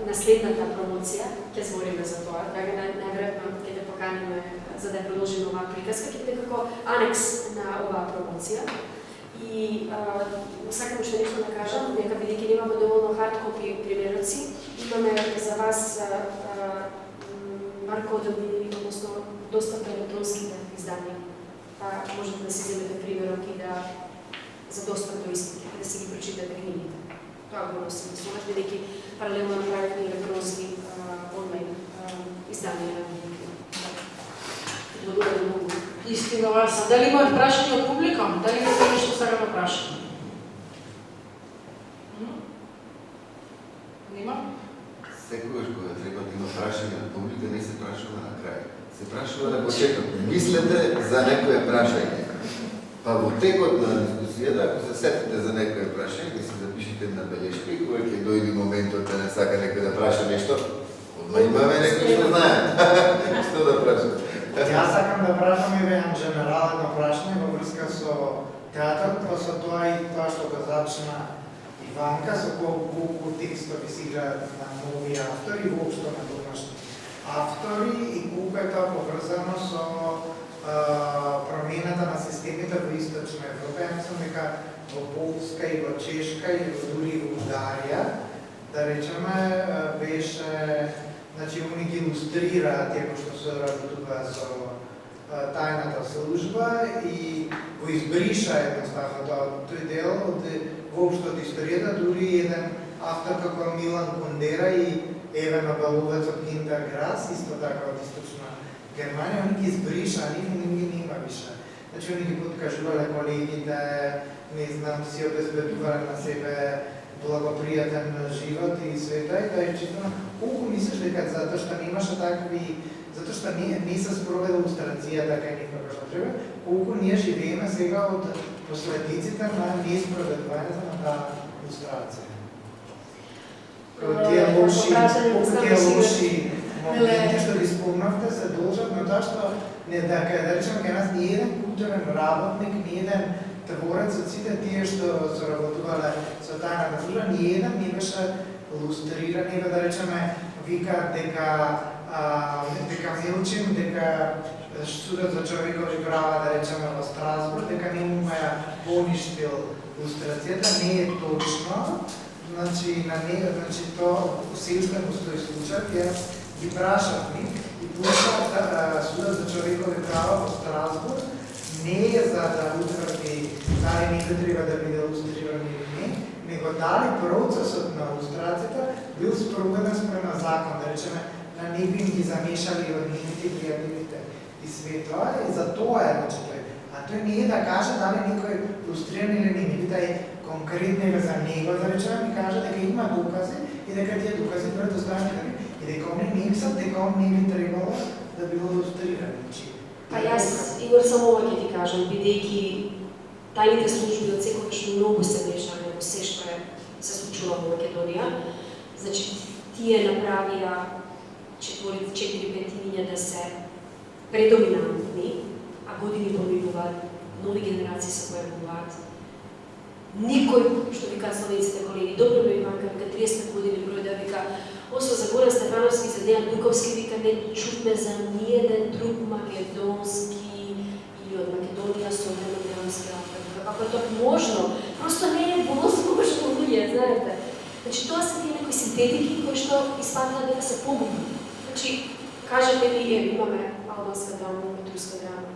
на следната промоција ќе збориме за тоа, така да најверојатно ќе те поканиме за да ја продолжиме оваа приказка, ќе биде како анекс на оваа промоција. И сакам уште нешто да кажам, дека бидејќи немаме доволно хард копи примероци, имаме за вас баркодови, односно достапни електронските изданија. Па можете да си земете примерок и да за достап до истите и да си ги прочитате книгите. Тоа го носим со нас, бидејќи паралелно направивме електронски онлайн изданија на книги. Благодарам многу. Истина вас. Дали имаат прашање од публика? Дали имате нешто сега да прашање? Нема? Секогаш кога треба да има прашање од публика, не се прашува на крај. Се прашува на почеток. Мислете за некое прашање. Па во текот на дискусијата, ако се сетите за некое прашање, да си запишете на белешка и кога ќе дојде моментот да не сака некој да праша нешто, одма имаме некој што знае. Што да праша? Јас сакам да прашам и едно генерално прашање во врска со театарот, па со тоа и тоа што го зачна Иванка, со колку текстови си играат на нови автори, воопшто на домашни автори и колку е тоа поврзано со промената на системите во Источна Европа. Ја мислам дека во Полска и во Чешка и дури во Унгарија, да речеме, беше, значи, они ги илустрираат тие кои што се работува со тајната служба и го избриша едноставно тој дел од воопшто од историјата, дури еден автор како Милан Кундера и Еве Нобеловец од Киндерграс, исто така од Источна Германија, они ги избриша, они ги нема више. Значи, они ги подкажувале колегите, не знам, си обезбедувале на себе благопријатен живот и света, и да е читано, колку мислиш дека затоа што немаше такви, затоа што не се спроведе лустрацијата кај нив како што треба, колку ние живееме сега од последиците на неспроведувањето на таа лустрација. Тие лоши моменти што ги спомнавте се должат на тоа што да речеме кај нас ни еден културен работник, ни еден творец од сите тие што соработувале со тајната служба, ни еден не беше лустриран, не да речеме вика дека Милчин, дека судот за човекови права, да речеме во Страсбург, дека не му ја поништил лустрацијата, не е точно. Значи, тоа се уште постои случај, јас ги прашав ми и пуша судот за човекови права во Страсбург не е за да утврди дали некој треба да биде лустриран или не, него дали процесот на илустрацијата бил спроведен спрема закон, да речеме, на не би ги замешали од нивните креативите и светла, и за тоа е, значи, тој. А тој не е да каже дали некој илустриран или не, нели да е конкретно за него, да речеме, ми каже дека има докази и дека тие докази предоставени и дека они не мислат дека он не би требало да било илустриран. Па јас, Игор, само ова ќе ти кажам, бидејќи тајните служби од секогаш многу се мешале во се што се случува во Македонија. Значи, тие направија 4-5 да се предоминантни, а години поминуваат, нови генерации се појавуваат. Никој, што викаат словенците колеги, добро ме Иванка, вика 30 години број да вика, освен за Горан Стефановски, за Дејан Дуковски, вика не чувме за ниеден друг македонски или од Македонија современ драмски автор. Како е тоа можно? Просто не е возможно, луѓе, знаете. Значи, тоа се тие некои синтетики кои што испаднаа дека се помогнат. Значи, кажете ми, имаме албанска драма, турска драма.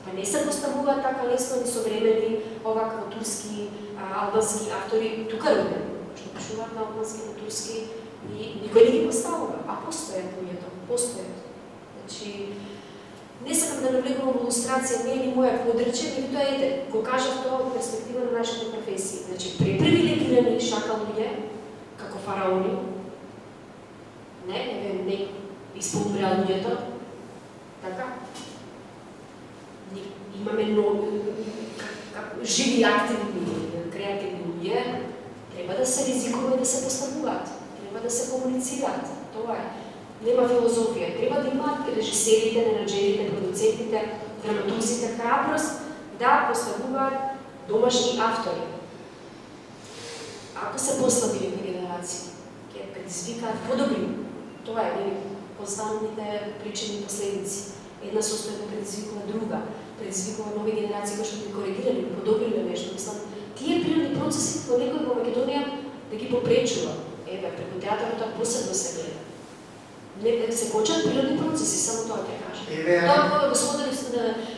Па не се поставуваат така лесно ни современи овакво турски, албански автори тука родени, што пишуваат на албански, на турски, и никој не ги поставува, а постојат луѓето, постојат. Значи, не сакам да навлегувам во илустрација, не е ни моја подрече, меѓутоа ете, го кажав тоа од перспектива на нашите професии. Значи, препривилегирани шака луѓе, како фараони, не исполнира луѓето, така? Имаме живи, активни, креативни луѓе, треба да се ризикува и да се поставуваат, треба да се комуницираат, тоа е. Нема филозофија, треба да имаат режисерите, менаџерите, продуцентите, драматурзите храброст да поставуваат домашни автори. Ако се послабили генерации, ќе предизвикаат подобри. Тоа е константните причини и последици. Една состојба предизвикува друга, предизвикува нови генерации кои што ги коригирали, подобриле нешто. Мислам, тие природни процеси во некој во Македонија да ги попречува. Еве, преку театарот тоа посебно се гледа. Не се кочат природни процеси, само тоа ќе кажам. Тоа кога го споделив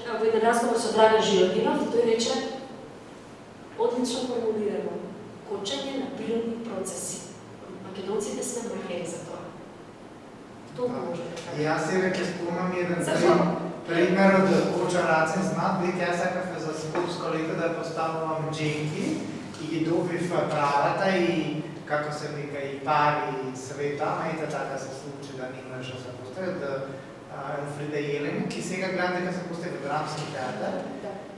во еден разговор со Драган Жилотинов, тој рече одлично формулирано, кочање на природни процеси. Македонците сме махери за тоа. Толку може да кажам. Јас сега ќе спомнам еден пример од Коча Рацин знат, бидејќи јас сакав за скопско лето да поставувам дженки и ги добив правата и како се вика и пари и света, ама ете така се случи да не имаше да се постави од Елфрида Јеленик и сега гледам дека се постави драмски театар.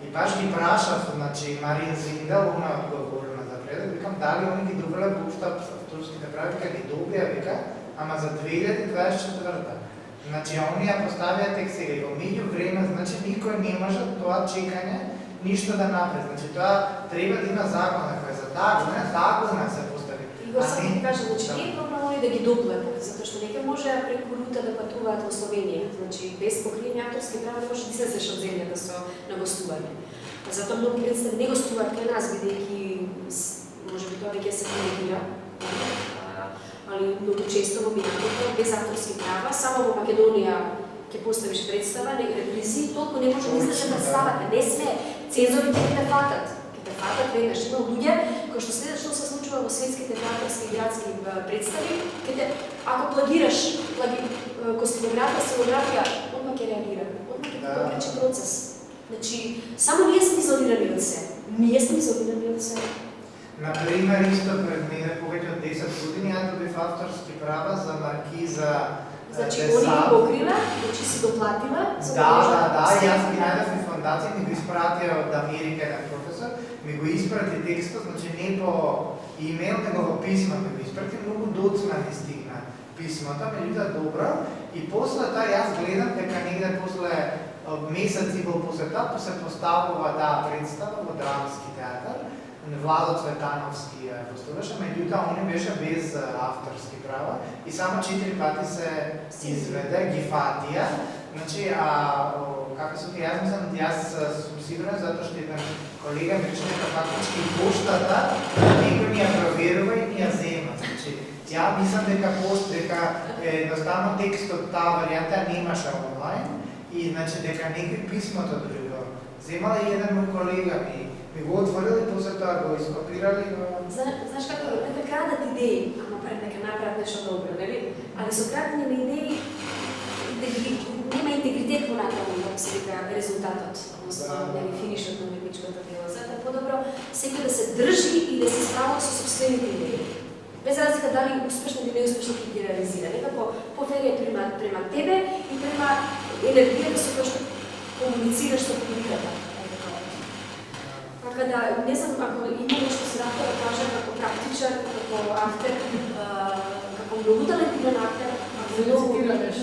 И баш ги прашав, значи Марија Зиндел, она одговорила за предок, викам дали они ги добиле воопшто авторските прави, вика ги добија, вика, ама за 2024. Значи они ја поставија тек сега и во меѓувреме, значи никој не може тоа чекање ништо да направи. Значи тоа треба да има закон, кој за таа година се постави. Игор, само ти кажам, значи не е проблем они да ги доплатат, затоа што нека може преку рута да патуваат во Словенија. Значи без покриени авторски права не може да излезеш од земјата со на гостување. Затоа многу представи не гостуваат кај нас, бидејќи можеби тоа веќе се коригира. Али многу често во минатото без авторски права, само во Македонија ќе поставиш представа, не репризи, толку не може да излезе представата. Не све, цензорите ќе те фатат. Ќе те фатат веднаш. Има луѓе кои што следат што се случува во светските театарски и градски представи, ако плагираш костюмографија, сценографија, одма ќе реагира. Одма ќе попречи процес. Значи, само ние сме изолирани од се. Ние сме изолирани од се. Например, исто пред мене повеќе од 10 години ја добив авторски права за Маркиза Значи, они ги покрила, значи си доплатила? Да, јас ги најдов и фондација, ми го испратија од Америка еден професор, ми го испрати текстот, значи не по имейл, него во писма ми го испрати, многу доцна ми стигна писмата, меѓутоа добро, и после тоа јас гледам дека негде после месец и пол после тоа се поставува таа представа во драмски театар, Владо Цветановски ја поставаше, меѓутоа он беше без авторски права и само 4 пати се изведе, ги фатија. Значи, како се ти јас мислам, јас сум сигурен затоа што еден колега ми рече дека фактички поштата некој ни ја проверува и ни ја зема. Значи, ја мислам дека едноставно текстот таа варијанта немаше онлайн и значи дека некој писмото друго. Земала и еден мој колега ми би го отворили, после тоа го ископирали, но... Знаеш како, нека крадат идеи, ама пред нека направат нешто добро, нели? Али со крадење на идеи, нема интегритет понатаму, како се вика, резултатот, односно, нели, финишот на уметничкото дело. Затоа е подобро секој да се држи и да се справа со собствените идеи. Без разлика дали успешно или неуспешно ги реализира. Некако поверието према тебе и према енергијата со која што комуницираш со публиката. Така да, не знам, ако има нешто срака да кажам како практичар, како актер, како многу талентиран актер,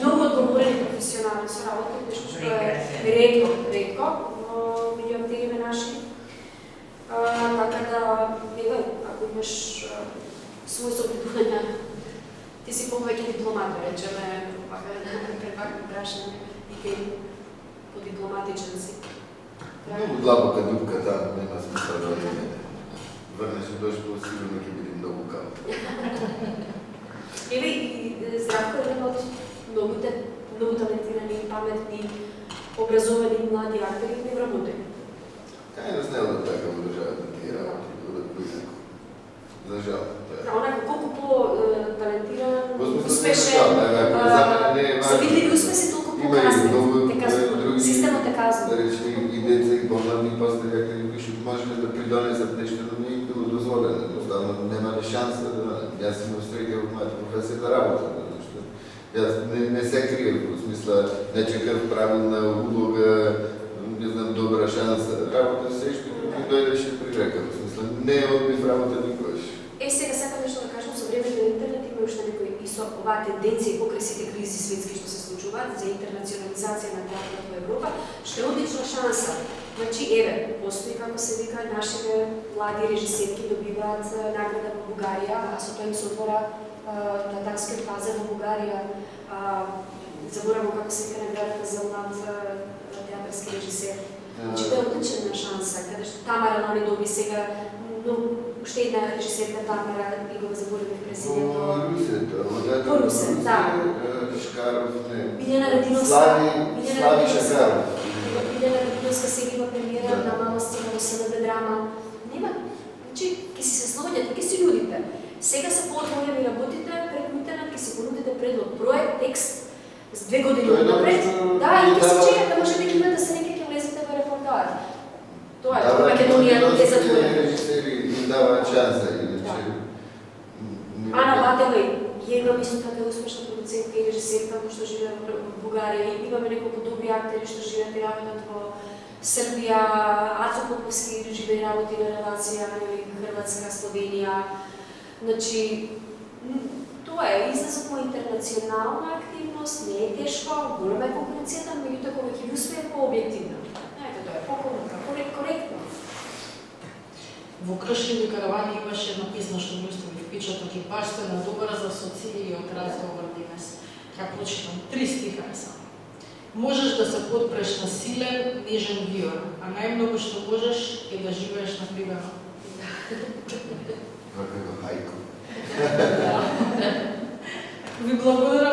многу одговорен и професионален со работа, нешто што е ретко, меѓу актериве наши. Така да, еве, ако имаш свој соопитувања, ти си повеќе дипломат, да речеме, пред вакви прашања и ти по-дипломатичен си. Многу длабока дупка таму, нема смисла да одиме. Врнеш и дош по-сигурно ќе биде многу кал. Еве и Здравко е еден од многу талентирани, паметни, образовани млади актери кои вработени. Кај не одат така во државата тие работи, одат поинаку. За жал. Онака колку по-талентиран, успешен, со видливи успеси толку показни, системот е казан. Да речеме и деца и помладни пастири кои што можеле да придонесат нешто, но не им било дозволено. Едноставно немале шанса да... Јас имам среќа во мојата професија да работам, зашто јас не се криев, во смисла не чекав правилна улога, не знам, добра шанса. Работа се што ми дојдеше при река, во смисла не одбив работа никош. Сега сакам нешто да кажам, со времето на интернет има уште некои и со оваа тенденција покрај сите кризи светски што се случуваат за интернационализација на театрот во Европа, што е одлична шанса. Значи, еве, постои, како се вика, нашите млади режисерки добиваат награда во Бугарија, а со тоа им се отвора татарскиот пазар во Бугарија. Заборавам како се вика наградата за млад театарски режисер. Значи, тоа е одлична шанса, каде што Тамара Лани доби сега, но уште една режисерка Тамара и го заборавив презимето. Во Русе, да. Шкаров, не. Билјана Радиновска. Слави Шакаров. Билјана Радиновска сега има премиера на мама сцена во СНБ драма. Нема, значи, ќе си се слоѓат, ќе си људите. Сега се поотворени работите, пред интернет ќе си понудите предлог, проект, текст, за 2 години напред. Да, и ќе се чекате, може да имате среќа ќе влезете во репортаж. Тоа е, Македонија е затворена. Режисери им даваат шанса, иначе... Ана Батева, ја имам исто така успешна продуцентка и режисерка која што живее во Бугарија. Имаме неколку добри актери што живеат и работат во Србија, Ацо Поповски живее и работи на релација, Хрватска, Словенија. Значи, тоа е излезот во интернационална активност, не е тешко, голема е конкуренцијата, меѓутоа кога ќе ги успее по-објективно. Знаете, тоа е коректно. Во Кршеви каравани имаше едно писмо што ми остави впечаток и баш сте на добра за социјиот разговор денес. Ја прочитам 3 стиха само. Можеш да се подпреш на силен, нежен виор, а најмногу што можеш е да живееш напривено. Како хајку. Ви благодарам